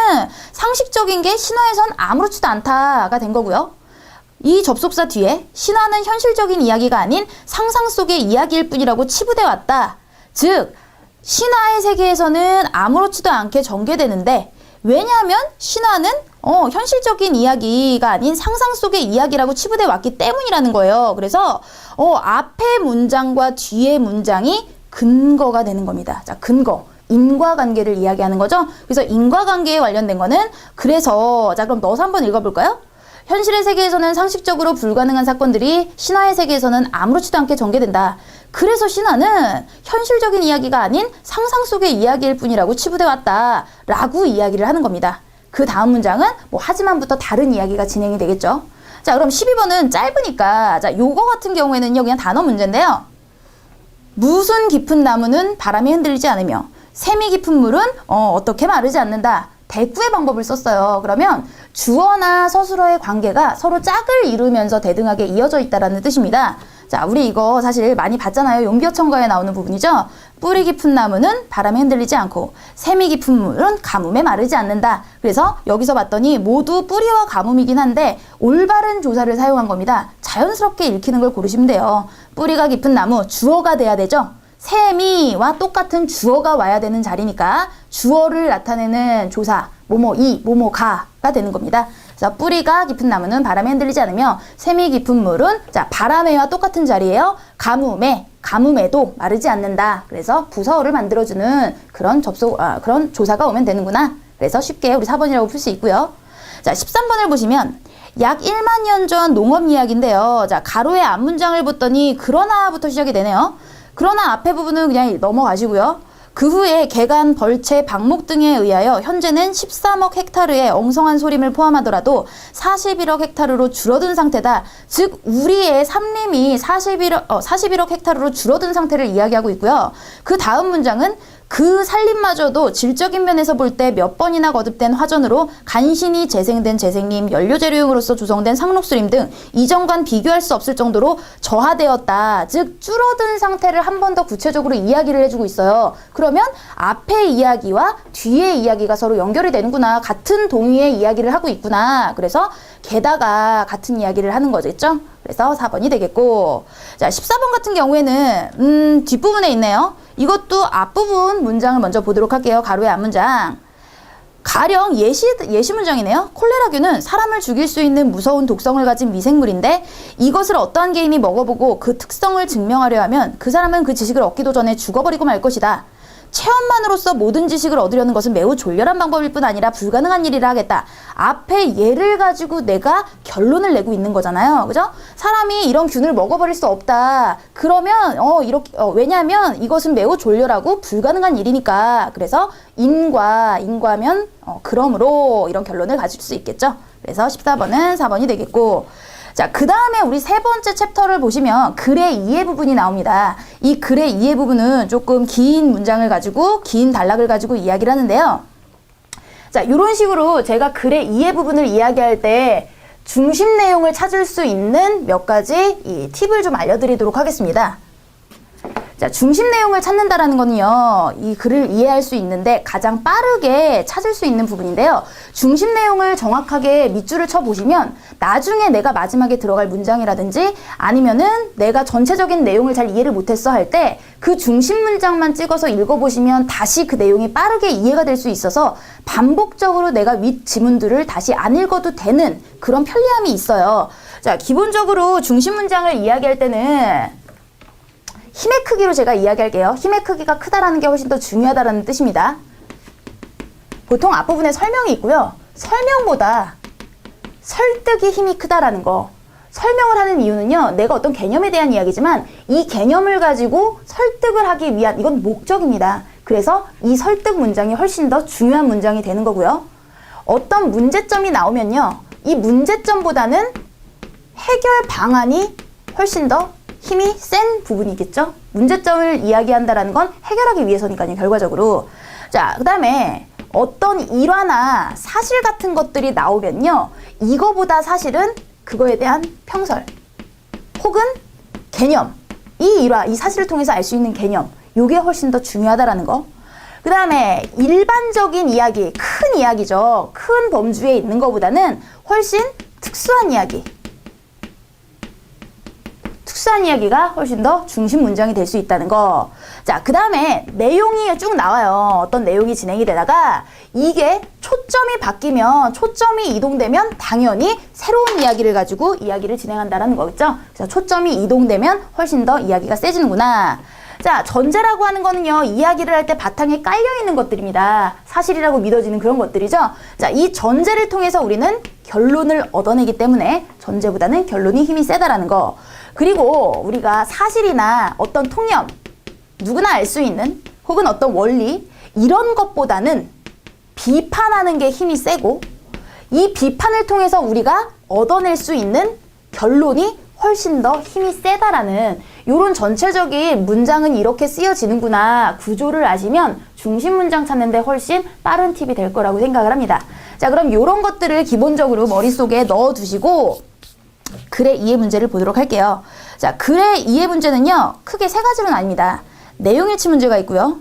상식적인 게 신화에선 아무렇지도 않다가 된 거고요. 이 접속사 뒤에 신화는 현실적인 이야기가 아닌 상상 속의 이야기일 뿐이라고 치부돼 왔다. 즉, 신화의 세계에서는 아무렇지도 않게 전개되는데 왜냐하면 신화는 현실적인 이야기가 아닌 상상 속의 이야기라고 치부돼 왔기 때문이라는 거예요. 그래서 앞에 문장과 뒤에 문장이 근거가 되는 겁니다. 자, 근거. 인과관계를 이야기하는 거죠. 그래서 인과관계에 관련된 거는 그래서 자, 그럼 넣어서 한번 읽어볼까요? 현실의 세계에서는 상식적으로 불가능한 사건들이 신화의 세계에서는 아무렇지도 않게 전개된다. 그래서 신화는 현실적인 이야기가 아닌 상상 속의 이야기일 뿐이라고 치부돼 왔다. 라고 이야기를 하는 겁니다. 그 다음 문장은 뭐 하지만부터 다른 이야기가 진행이 되겠죠. 자, 그럼 12번은 짧으니까 자, 요거 같은 경우에는요 그냥 단어 문제인데요. 무슨 깊은 나무는 바람에 흔들리지 않으며 샘이 깊은 물은 어떻게 마르지 않는다. 대꾸의 방법을 썼어요. 그러면 주어나 서술어의 관계가 서로 짝을 이루면서 대등하게 이어져 있다라는 뜻입니다. 자, 우리 이거 사실 많이 봤잖아요. 용비어천가에 나오는 부분이죠. 뿌리 깊은 나무는 바람에 흔들리지 않고 샘이 깊은 물은 가뭄에 마르지 않는다. 그래서 여기서 봤더니 모두 뿌리와 가뭄이긴 한데 올바른 조사를 사용한 겁니다. 자연스럽게 읽히는 걸 고르시면 돼요. 뿌리가 깊은 나무, 주어가 돼야 되죠. 샘이와 똑같은 주어가 와야 되는 자리니까 주어를 나타내는 조사, 뭐뭐이, 뭐뭐가가 되는 겁니다. 그래서 뿌리가 깊은 나무는 바람에 흔들리지 않으며 샘이 깊은 물은 자 바람에와 똑같은 자리예요. 가뭄에도 마르지 않는다. 그래서 부서어를 만들어주는 그런 그런 조사가 오면 되는구나. 그래서 쉽게 우리 4번이라고 풀 수 있고요. 자, 13번을 보시면 약 1만 년 전 농업 이야기인데요. 자, 가로의 앞 문장을 봤더니 그러나부터 시작이 되네요. 그러나 앞에 부분은 그냥 넘어가시고요. 그 후에 개간, 벌채, 방목 등에 의하여 현재는 13억 헥타르의 엉성한 소림을 포함하더라도 41억 헥타르로 줄어든 상태다. 즉 우리의 산림이 41억 헥타르로 줄어든 상태를 이야기하고 있고요. 그 다음 문장은 그 산림마저도 질적인 면에서 볼 때 몇 번이나 거듭된 화전으로 간신히 재생된 재생림, 연료재료용으로서 조성된 상록수림 등 이전과는 비교할 수 없을 정도로 저하되었다. 즉 줄어든 상태를 한 번 더 구체적으로 이야기를 해주고 있어요. 그러면 앞의 이야기와 뒤의 이야기가 서로 연결이 되는구나. 같은 동의의 이야기를 하고 있구나. 그래서 게다가 같은 이야기를 하는 거겠죠. 그래서 4번이 되겠고, 자 14번 같은 경우에는 뒷부분에 있네요. 이것도 앞부분 문장을 먼저 보도록 할게요. 가로의 앞문장. 가령 예시 문장이네요. 콜레라균은 사람을 죽일 수 있는 무서운 독성을 가진 미생물인데 이것을 어떠한 개인이 먹어보고 그 특성을 증명하려 하면 그 사람은 그 지식을 얻기도 전에 죽어버리고 말 것이다. 체험만으로서 모든 지식을 얻으려는 것은 매우 졸렬한 방법일 뿐 아니라 불가능한 일이라 하겠다. 앞에 예를 가지고 내가 결론을 내고 있는 거잖아요. 그죠? 사람이 이런 균을 먹어버릴 수 없다. 그러면 왜냐하면 이것은 매우 졸렬하고 불가능한 일이니까. 그래서 인과면 그러므로 이런 결론을 가질 수 있겠죠. 그래서 14번은 4번이 되겠고, 자, 그 다음에 우리 세 번째 챕터를 보시면 글의 이해 부분이 나옵니다. 이 글의 이해 부분은 조금 긴 문장을 가지고 긴 단락을 가지고 이야기를 하는데요. 자, 이런 식으로 제가 글의 이해 부분을 이야기할 때 중심 내용을 찾을 수 있는 몇 가지 이 팁을 좀 알려드리도록 하겠습니다. 자, 중심 내용을 찾는다라는 거는요, 이 글을 이해할 수 있는데 가장 빠르게 찾을 수 있는 부분인데요. 중심 내용을 정확하게 밑줄을 쳐보시면 나중에 내가 마지막에 들어갈 문장이라든지 아니면은 내가 전체적인 내용을 잘 이해를 못했어 할 때 그 중심 문장만 찍어서 읽어보시면 다시 그 내용이 빠르게 이해가 될 수 있어서 반복적으로 내가 윗 지문들을 다시 안 읽어도 되는 그런 편리함이 있어요. 자, 기본적으로 중심 문장을 이야기할 때는 힘의 크기로 제가 이야기할게요. 힘의 크기가 크다라는 게 훨씬 더 중요하다는 뜻입니다. 보통 앞부분에 설명이 있고요. 설명보다 설득이 힘이 크다라는 거. 설명을 하는 이유는요. 내가 어떤 개념에 대한 이야기지만 이 개념을 가지고 설득을 하기 위한 이건 목적입니다. 그래서 이 설득 문장이 훨씬 더 중요한 문장이 되는 거고요. 어떤 문제점이 나오면요. 이 문제점보다는 해결 방안이 훨씬 더 힘이 센 부분이겠죠? 문제점을 이야기한다라는 건 해결하기 위해서니까요, 결과적으로. 자, 그 다음에 어떤 일화나 사실 같은 것들이 나오면요, 이거보다 사실은 그거에 대한 평설 혹은 개념, 이 일화, 이 사실을 통해서 알 수 있는 개념, 요게 훨씬 더 중요하다라는 거. 그 다음에 일반적인 이야기, 큰 이야기죠. 큰 범주에 있는 것보다는 훨씬 특수한 이야기. 특수한 이야기가 훨씬 더 중심 문장이 될 수 있다는 거. 자, 그 다음에 내용이 쭉 나와요. 어떤 내용이 진행이 되다가 이게 초점이 바뀌면, 초점이 이동되면 당연히 새로운 이야기를 가지고 이야기를 진행한다는 거겠죠. 그래서 초점이 이동되면 훨씬 더 이야기가 세지는구나. 자, 전제라고 하는 거는요, 이야기를 할 때 바탕에 깔려있는 것들입니다. 사실이라고 믿어지는 그런 것들이죠. 자, 이 전제를 통해서 우리는 결론을 얻어내기 때문에 전제보다는 결론이 힘이 세다라는 거. 그리고 우리가 사실이나 어떤 통념, 누구나 알 수 있는 혹은 어떤 원리, 이런 것보다는 비판하는 게 힘이 세고, 이 비판을 통해서 우리가 얻어낼 수 있는 결론이 훨씬 더 힘이 세다라는, 요런 전체적인 문장은 이렇게 쓰여지는구나 구조를 아시면 중심 문장 찾는데 훨씬 빠른 팁이 될 거라고 생각을 합니다. 자, 그럼 요런 것들을 기본적으로 머릿속에 넣어두시고 글의 이해 문제를 보도록 할게요. 자, 글의 이해 문제는요, 크게 세 가지로 나뉩니다. 내용일치 문제가 있고요,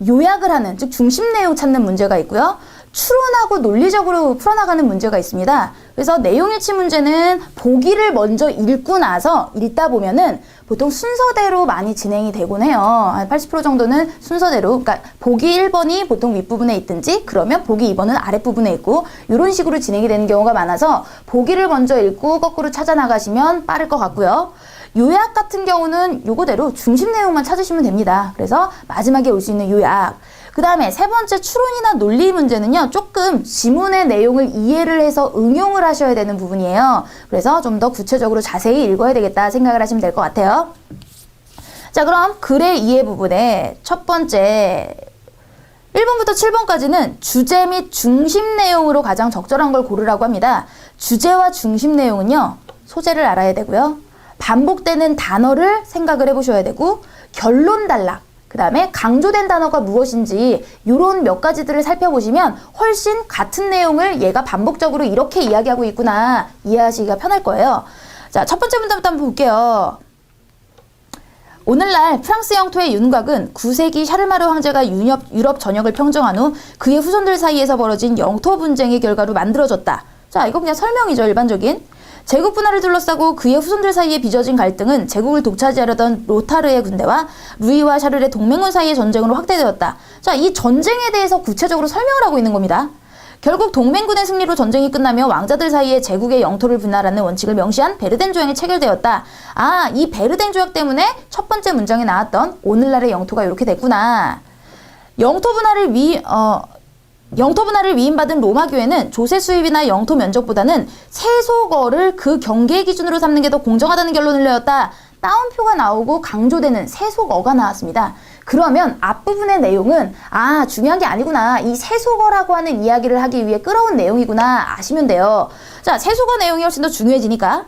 요약을 하는, 즉 중심 내용 찾는 문제가 있고요, 추론하고 논리적으로 풀어나가는 문제가 있습니다. 그래서 내용일치 문제는 보기를 먼저 읽고 나서 읽다 보면은 보통 순서대로 많이 진행이 되곤 해요. 80% 정도는 순서대로, 그러니까 보기 1번이 보통 윗부분에 있든지, 그러면 보기 2번은 아랫부분에 있고, 이런 식으로 진행이 되는 경우가 많아서 보기를 먼저 읽고 거꾸로 찾아 나가시면 빠를 것 같고요. 요약 같은 경우는 요거대로 중심 내용만 찾으시면 됩니다. 그래서 마지막에 올 수 있는 요약. 그 다음에 세 번째 추론이나 논리 문제는요, 조금 지문의 내용을 이해를 해서 응용을 하셔야 되는 부분이에요. 그래서 좀 더 구체적으로 자세히 읽어야 되겠다 생각을 하시면 될 것 같아요. 자, 그럼 글의 이해 부분에 첫 번째 1번부터 7번까지는 주제 및 중심 내용으로 가장 적절한 걸 고르라고 합니다. 주제와 중심 내용은요, 소재를 알아야 되고요, 반복되는 단어를 생각을 해보셔야 되고, 결론 단락, 그 다음에 강조된 단어가 무엇인지 이런 몇 가지들을 살펴보시면 훨씬 같은 내용을 얘가 반복적으로 이렇게 이야기하고 있구나 이해하시기가 편할 거예요. 자, 첫 번째 문단부터 한번 볼게요. 오늘날 프랑스 영토의 윤곽은 9세기 샤르마르 황제가 유럽 전역을 평정한 후 그의 후손들 사이에서 벌어진 영토 분쟁의 결과로 만들어졌다. 자, 이거 그냥 설명이죠, 일반적인. 제국 분할을 둘러싸고 그의 후손들 사이에 빚어진 갈등은 제국을 독차지하려던 로타르의 군대와 루이와 샤를의 동맹군 사이의 전쟁으로 확대되었다. 자, 이 전쟁에 대해서 구체적으로 설명을 하고 있는 겁니다. 결국 동맹군의 승리로 전쟁이 끝나며 왕자들 사이에 제국의 영토를 분할하는 원칙을 명시한 베르덴 조약이 체결되었다. 아, 이 베르덴 조약 때문에 첫 번째 문장에 나왔던 오늘날의 영토가 이렇게 됐구나. 영토 분할을 위임받은 로마교회는 조세 수입이나 영토 면적보다는 세속어를 그 경계 기준으로 삼는 게 더 공정하다는 결론을 내었다. 따옴표가 나오고 강조되는 세속어가 나왔습니다. 그러면 앞부분의 내용은 중요한 게 아니구나, 이 세속어라고 하는 이야기를 하기 위해 끌어온 내용이구나 아시면 돼요. 자, 세속어 내용이 훨씬 더 중요해지니까,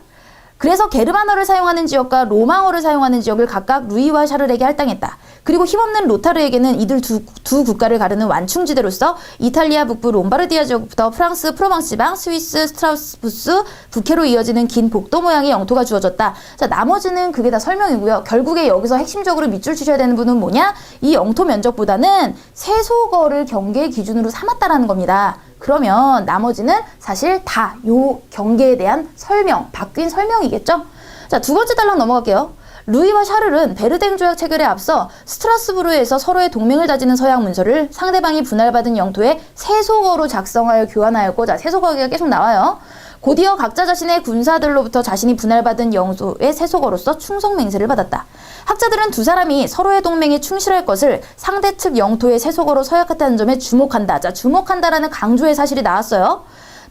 그래서 게르만어를 사용하는 지역과 로마어를 사용하는 지역을 각각 루이와 샤를에게 할당했다. 그리고 힘없는 로타르에게는 이들 두 국가를 가르는 완충지대로서 이탈리아 북부 롬바르디아 지역부터 프랑스 프로방스 지방, 스위스 스트라스부스, 북해로 이어지는 긴 복도 모양의 영토가 주어졌다. 자, 나머지는 그게 다 설명이고요. 결국에 여기서 핵심적으로 밑줄 치셔야 되는 부분은 뭐냐? 이 영토 면적보다는 세속어를 경계 기준으로 삼았다라는 겁니다. 그러면 나머지는 사실 다 요 경계에 대한 설명, 바뀐 설명이겠죠? 자, 두 번째 단락 넘어갈게요. 루이와 샤를은 베르덴 조약 체결에 앞서 스트라스부르에서 서로의 동맹을 다지는 서약 문서를 상대방이 분할받은 영토에 세속어로 작성하여 교환하였고, 자, 세속어가 계속 나와요. 곧이어 각자 자신의 군사들로부터 자신이 분할받은 영토의 세속어로서 충성 맹세를 받았다. 학자들은 두 사람이 서로의 동맹에 충실할 것을 상대 측 영토의 세속어로 서약했다는 점에 주목한다. 자, 주목한다라는 강조의 사실이 나왔어요.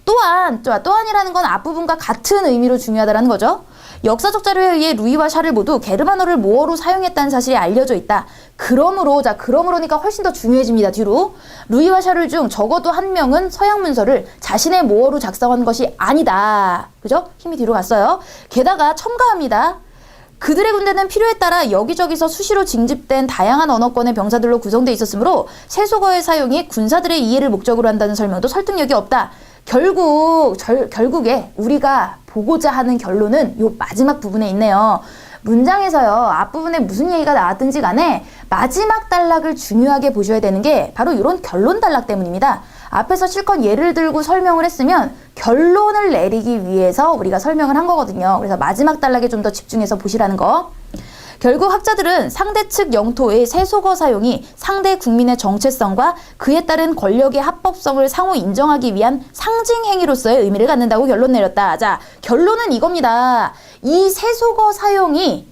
또한이라는 건 앞부분과 같은 의미로 중요하다는 거죠. 역사적 자료에 의해 루이와 샤를 모두 게르만어를 모어로 사용했다는 사실이 알려져 있다. 그러므로니까 훨씬 더 중요해집니다. 뒤로 루이와 샤를 중 적어도 한 명은 서양 문서를 자신의 모어로 작성한 것이 아니다. 그죠? 힘이 뒤로 갔어요. 게다가 첨가합니다. 그들의 군대는 필요에 따라 여기저기서 수시로 징집된 다양한 언어권의 병사들로 구성되어 있었으므로 세속어의 사용이 군사들의 이해를 목적으로 한다는 설명도 설득력이 없다. 결국에 우리가 보고자 하는 결론은 요 마지막 부분에 있네요. 문장에서요, 앞부분에 무슨 얘기가 나왔든지 간에 마지막 단락을 중요하게 보셔야 되는 게 바로 이런 결론 단락 때문입니다. 앞에서 실컷 예를 들고 설명을 했으면 결론을 내리기 위해서 우리가 설명을 한 거거든요. 그래서 마지막 단락에 좀 더 집중해서 보시라는 거. 결국 학자들은 상대 측 영토의 세속어 사용이 상대 국민의 정체성과 그에 따른 권력의 합법성을 상호 인정하기 위한 상징 행위로서의 의미를 갖는다고 결론 내렸다. 자, 결론은 이겁니다. 이 세속어 사용이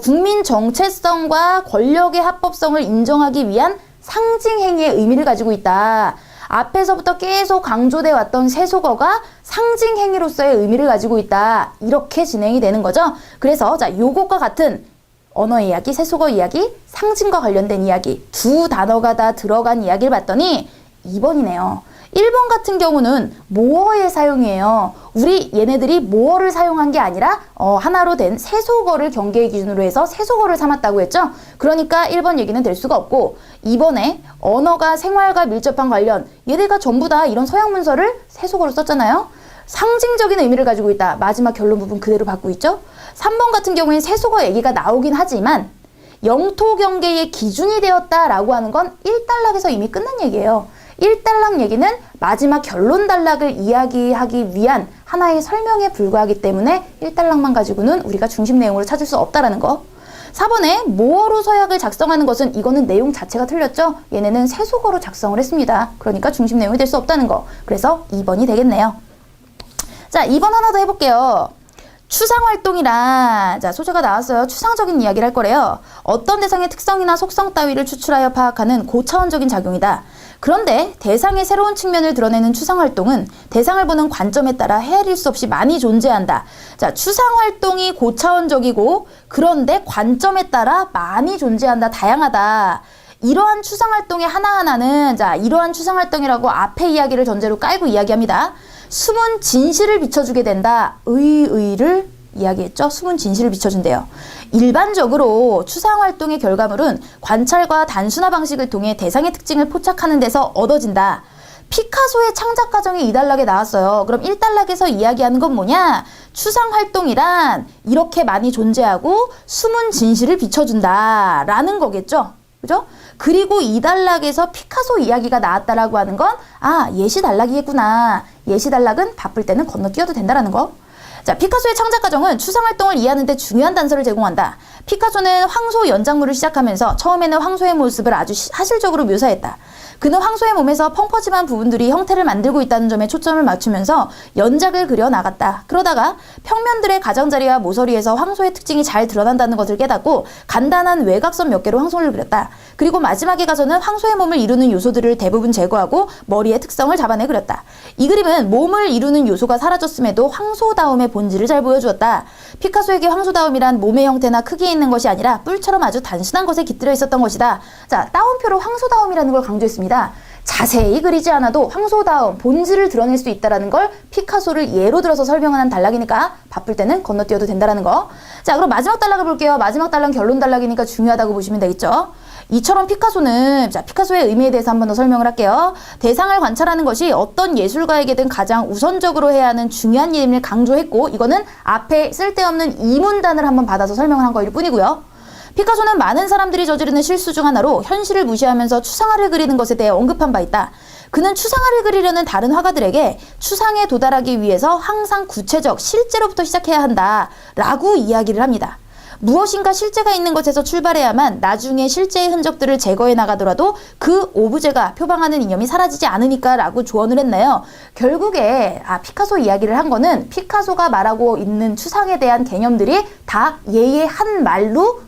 국민 정체성과 권력의 합법성을 인정하기 위한 상징 행위의 의미를 가지고 있다. 앞에서부터 계속 강조돼 왔던 세속어가 상징 행위로서의 의미를 가지고 있다. 이렇게 진행이 되는 거죠. 그래서 자, 요것과 같은 언어 이야기, 세속어 이야기, 상징과 관련된 이야기 두 단어가 다 들어간 이야기를 봤더니 2번이네요. 1번 같은 경우는 모어의 사용이에요. 우리 얘네들이 모어를 사용한 게 아니라 하나로 된 세속어를 경계의 기준으로 해서 세속어를 삼았다고 했죠. 그러니까 1번 얘기는 될 수가 없고 2번에 언어가 생활과 밀접한 관련 얘네가 전부 다 이런 서양 문서를 세속어로 썼잖아요. 상징적인 의미를 가지고 있다. 마지막 결론 부분 그대로 받고 있죠. 3번 같은 경우에는 세속어 얘기가 나오긴 하지만 영토 경계의 기준이 되었다라고 하는 건 1단락에서 이미 끝난 얘기예요. 1단락 얘기는 마지막 결론 단락을 이야기하기 위한 하나의 설명에 불과하기 때문에 1단락만 가지고는 우리가 중심 내용으로 찾을 수 없다라는 거. 4번에 모어로 서약을 작성하는 것은 이거는 내용 자체가 틀렸죠. 얘네는 세속어로 작성을 했습니다. 그러니까 중심 내용이 될 수 없다는 거. 그래서 2번이 되겠네요. 자, 2번 하나 더 해볼게요. 추상활동이란, 자, 소재가 나왔어요. 추상적인 이야기를 할 거래요. 어떤 대상의 특성이나 속성 따위를 추출하여 파악하는 고차원적인 작용이다. 그런데 대상의 새로운 측면을 드러내는 추상활동은 대상을 보는 관점에 따라 헤아릴 수 없이 많이 존재한다. 자, 추상활동이 고차원적이고 그런데 관점에 따라 많이 존재한다. 다양하다. 이러한 추상활동의 하나하나는, 자, 이러한 추상활동이라고 앞에 이야기를 전제로 깔고 이야기합니다. 숨은 진실을 비춰주게 된다. 의의를 이야기했죠. 숨은 진실을 비춰준대요. 일반적으로 추상활동의 결과물은 관찰과 단순화 방식을 통해 대상의 특징을 포착하는 데서 얻어진다. 피카소의 창작 과정이 2단락에 나왔어요. 그럼 1단락에서 이야기하는 건 뭐냐? 추상활동이란 이렇게 많이 존재하고 숨은 진실을 비춰준다 라는 거겠죠. 그죠? 그리고 2단락에서 피카소 이야기가 나왔다라고 하는 건 예시 단락이겠구나. 예시 단락은 바쁠 때는 건너뛰어도 된다라는 거. 자, 피카소의 창작 과정은 추상활동을 이해하는 데 중요한 단서를 제공한다. 피카소는 황소 연작물을 시작하면서 처음에는 황소의 모습을 아주 사실적으로 묘사했다. 그는 황소의 몸에서 펑퍼짐한 부분들이 형태를 만들고 있다는 점에 초점을 맞추면서 연작을 그려 나갔다. 그러다가 평면들의 가장자리와 모서리에서 황소의 특징이 잘 드러난다는 것을 깨닫고 간단한 외곽선 몇 개로 황소를 그렸다. 그리고 마지막에 가서는 황소의 몸을 이루는 요소들을 대부분 제거하고 머리의 특성을 잡아내 그렸다. 이 그림은 몸을 이루는 요소가 사라졌음에도 황소다움의 본질을 잘 보여주었다. 피카소에게 황소다움이란 몸의 형태나 크기에 있는 것이 아니라 뿔처럼 아주 단순한 것에 깃들어 있었던 것이다. 자, 따옴표로 황소다움이라는 걸 강조했습니다. 자세히 그리지 않아도 황소다움, 본질을 드러낼 수 있다는 걸 피카소를 예로 들어서 설명하는 단락이니까 바쁠 때는 건너뛰어도 된다는 거. 자, 그럼 마지막 단락을 볼게요. 마지막 단락 결론 단락이니까 중요하다고 보시면 되겠죠. 이처럼 피카소는, 자, 피카소의 의미에 대해서 한 번 더 설명을 할게요. 대상을 관찰하는 것이 어떤 예술가에게든 가장 우선적으로 해야 하는 중요한 일임을 강조했고, 이거는 앞에 쓸데없는 이문단을 한번 받아서 설명을 한 거일 뿐이고요. 피카소는 많은 사람들이 저지르는 실수 중 하나로 현실을 무시하면서 추상화를 그리는 것에 대해 언급한 바 있다. 그는 추상화를 그리려는 다른 화가들에게 추상에 도달하기 위해서 항상 구체적, 실제로부터 시작해야 한다 라고 이야기를 합니다. 무엇인가 실제가 있는 것에서 출발해야만 나중에 실제의 흔적들을 제거해 나가더라도 그 오브제가 표방하는 이념이 사라지지 않으니까 라고 조언을 했네요. 결국에 피카소 이야기를 한 거는 피카소가 말하고 있는 추상에 대한 개념들이 다 얘의 한 말로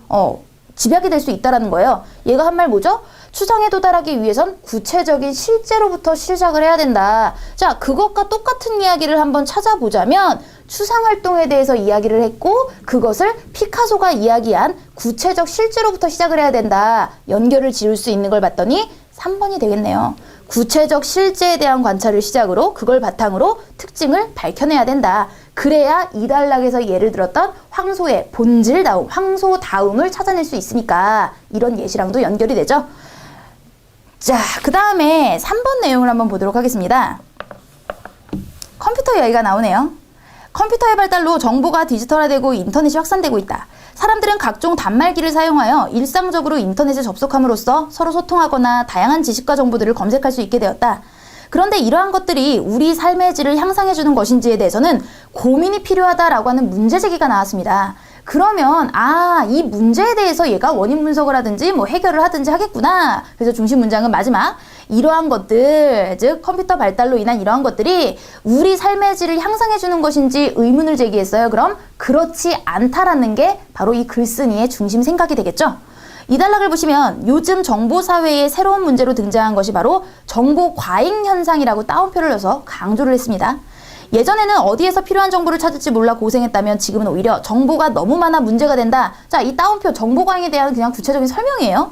집약이 될 수 있다는 거예요. 얘가 한 말 뭐죠? 추상에 도달하기 위해선 구체적인 실제로부터 시작을 해야 된다. 자, 그것과 똑같은 이야기를 한번 찾아보자면 추상활동에 대해서 이야기를 했고 그것을 피카소가 이야기한 구체적 실제로부터 시작을 해야 된다. 연결을 지을 수 있는 걸 봤더니 3번이 되겠네요. 구체적 실제에 대한 관찰을 시작으로 그걸 바탕으로 특징을 밝혀내야 된다. 그래야 이 단락에서 예를 들었던 황소의 본질다움, 황소다움을 찾아낼 수 있으니까 이런 예시랑도 연결이 되죠. 자, 그 다음에 3번 내용을 한번 보도록 하겠습니다. 컴퓨터 이야기가 나오네요. 컴퓨터의 발달로 정보가 디지털화되고 인터넷이 확산되고 있다. 사람들은 각종 단말기를 사용하여 일상적으로 인터넷에 접속함으로써 서로 소통하거나 다양한 지식과 정보들을 검색할 수 있게 되었다. 그런데 이러한 것들이 우리 삶의 질을 향상해주는 것인지에 대해서는 고민이 필요하다라고 하는 문제 제기가 나왔습니다. 그러면 이 문제에 대해서 얘가 원인 분석을 하든지 뭐 해결을 하든지 하겠구나. 그래서 중심 문장은 마지막 이러한 것들, 즉 컴퓨터 발달로 인한 이러한 것들이 우리 삶의 질을 향상해주는 것인지 의문을 제기했어요. 그럼 그렇지 않다라는 게 바로 이 글쓴이의 중심 생각이 되겠죠. 이 단락을 보시면 요즘 정보사회의 새로운 문제로 등장한 것이 바로 정보 과잉 현상이라고 따옴표를 넣어서 강조를 했습니다. 예전에는 어디에서 필요한 정보를 찾을지 몰라 고생했다면 지금은 오히려 정보가 너무 많아 문제가 된다. 자, 이 따옴표 정보 과잉에 대한 그냥 구체적인 설명이에요.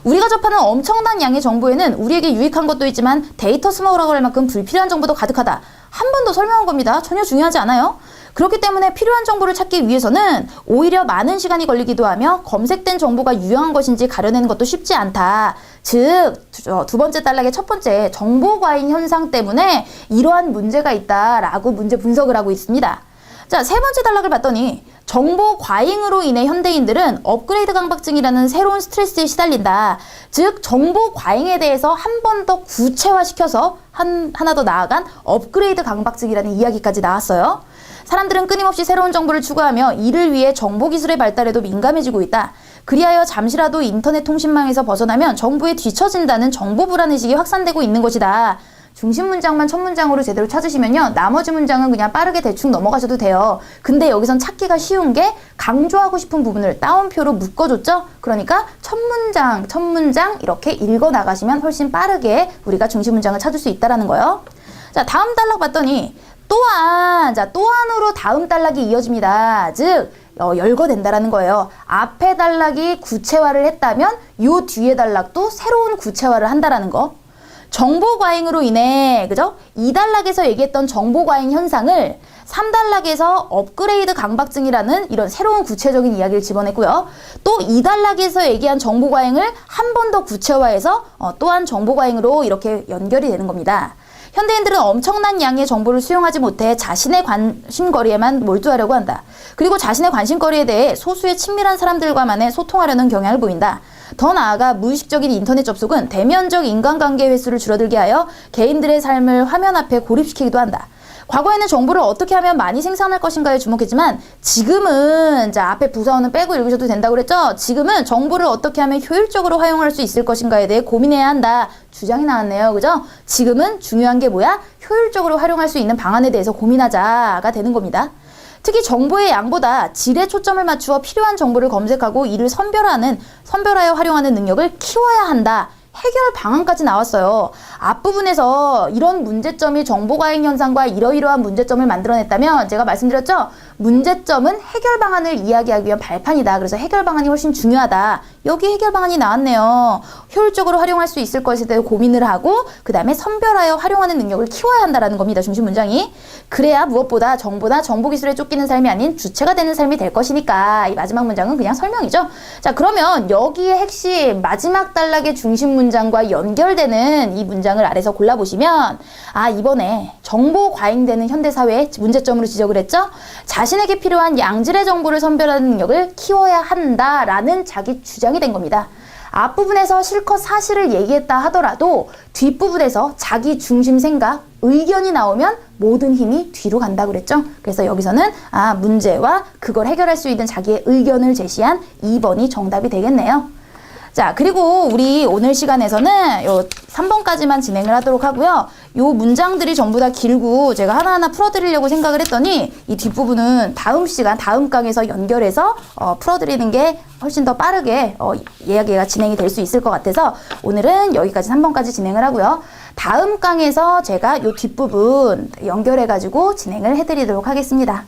우리가 접하는 엄청난 양의 정보에는 우리에게 유익한 것도 있지만 데이터 스노우라고 할 만큼 불필요한 정보도 가득하다. 한 번 더 설명한 겁니다. 전혀 중요하지 않아요. 그렇기 때문에 필요한 정보를 찾기 위해서는 오히려 많은 시간이 걸리기도 하며 검색된 정보가 유용한 것인지 가려내는 것도 쉽지 않다. 즉, 두 번째 단락의 첫 번째 정보 과잉 현상 때문에 이러한 문제가 있다라고 문제 분석을 하고 있습니다. 자, 세 번째 단락을 봤더니 정보 과잉으로 인해 현대인들은 업그레이드 강박증이라는 새로운 스트레스에 시달린다. 즉, 정보 과잉에 대해서 한 번 더 구체화시켜서 하나 더 나아간 업그레이드 강박증이라는 이야기까지 나왔어요. 사람들은 끊임없이 새로운 정보를 추구하며 이를 위해 정보기술의 발달에도 민감해지고 있다. 그리하여 잠시라도 인터넷 통신망에서 벗어나면 정보에 뒤처진다는 정보 불안의식이 확산되고 있는 것이다. 중심 문장만 첫 문장으로 제대로 찾으시면요. 나머지 문장은 그냥 빠르게 대충 넘어가셔도 돼요. 근데 여기선 찾기가 쉬운 게 강조하고 싶은 부분을 따옴표로 묶어줬죠? 그러니까 첫 문장 이렇게 읽어 나가시면 훨씬 빠르게 우리가 중심 문장을 찾을 수 있다는 거예요. 자, 다음 단락 봤더니 또한으로 다음 단락이 이어집니다. 즉, 열거된다라는 거예요. 앞에 단락이 구체화를 했다면 요 뒤에 단락도 새로운 구체화를 한다라는 거. 정보 과잉으로 인해, 그죠? 2단락에서 얘기했던 정보 과잉 현상을 3단락에서 업그레이드 강박증이라는 이런 새로운 구체적인 이야기를 집어냈고요. 또 2단락에서 얘기한 정보 과잉을 한 번 더 구체화해서 또한 정보 과잉으로 이렇게 연결이 되는 겁니다. 현대인들은 엄청난 양의 정보를 수용하지 못해 자신의 관심거리에만 몰두하려고 한다. 그리고 자신의 관심거리에 대해 소수의 친밀한 사람들과만의 소통하려는 경향을 보인다. 더 나아가 무의식적인 인터넷 접속은 대면적 인간관계 횟수를 줄어들게 하여 개인들의 삶을 화면 앞에 고립시키기도 한다. 과거에는 정보를 어떻게 하면 많이 생산할 것인가에 주목했지만 지금은 앞에 부사어는 빼고 읽으셔도 된다고 그랬죠? 지금은 정보를 어떻게 하면 효율적으로 활용할 수 있을 것인가에 대해 고민해야 한다. 주장이 나왔네요. 그죠? 지금은 중요한 게 뭐야? 효율적으로 활용할 수 있는 방안에 대해서 고민하자가 되는 겁니다. 특히 정보의 양보다 질에 초점을 맞추어 필요한 정보를 검색하고 이를 선별하여 활용하는 능력을 키워야 한다. 해결 방안까지 나왔어요. 앞부분에서 이런 문제점이 정보 과잉 현상과 이러이러한 문제점을 만들어냈다면 제가 말씀드렸죠? 문제점은 해결 방안을 이야기하기 위한 발판이다. 그래서 해결 방안이 훨씬 중요하다. 여기 해결 방안이 나왔네요. 효율적으로 활용할 수 있을 것에 대해 고민을 하고 그 다음에 선별하여 활용하는 능력을 키워야 한다는 겁니다. 중심 문장이. 그래야 무엇보다 정보나 정보기술에 쫓기는 삶이 아닌 주체가 되는 삶이 될 것이니까 이 마지막 문장은 그냥 설명이죠. 자, 그러면 여기에 핵심 마지막 단락의 중심 문장과 연결되는 이 문장을 아래서 골라보시면 이번에 정보 과잉되는 현대사회의 문제점으로 지적을 했죠. 자신에게 필요한 양질의 정보를 선별하는 능력을 키워야 한다라는 자기 주장이 된 겁니다. 앞부분에서 실컷 사실을 얘기했다 하더라도 뒷부분에서 자기 중심 생각, 의견이 나오면 모든 힘이 뒤로 간다고 그랬죠. 그래서 여기서는 문제와 그걸 해결할 수 있는 자기의 의견을 제시한 2번이 정답이 되겠네요. 자, 그리고 우리 오늘 시간에서는 요 3번까지만 진행을 하도록 하고요. 요 문장들이 전부 다 길고 제가 하나하나 풀어드리려고 생각을 했더니 이 뒷부분은 다음 시간, 다음 강에서 연결해서 풀어드리는 게 훨씬 더 빠르게 이야기가 진행이 될 수 있을 것 같아서 오늘은 여기까지 3번까지 진행을 하고요. 다음 강에서 제가 요 뒷부분 연결해가지고 진행을 해드리도록 하겠습니다.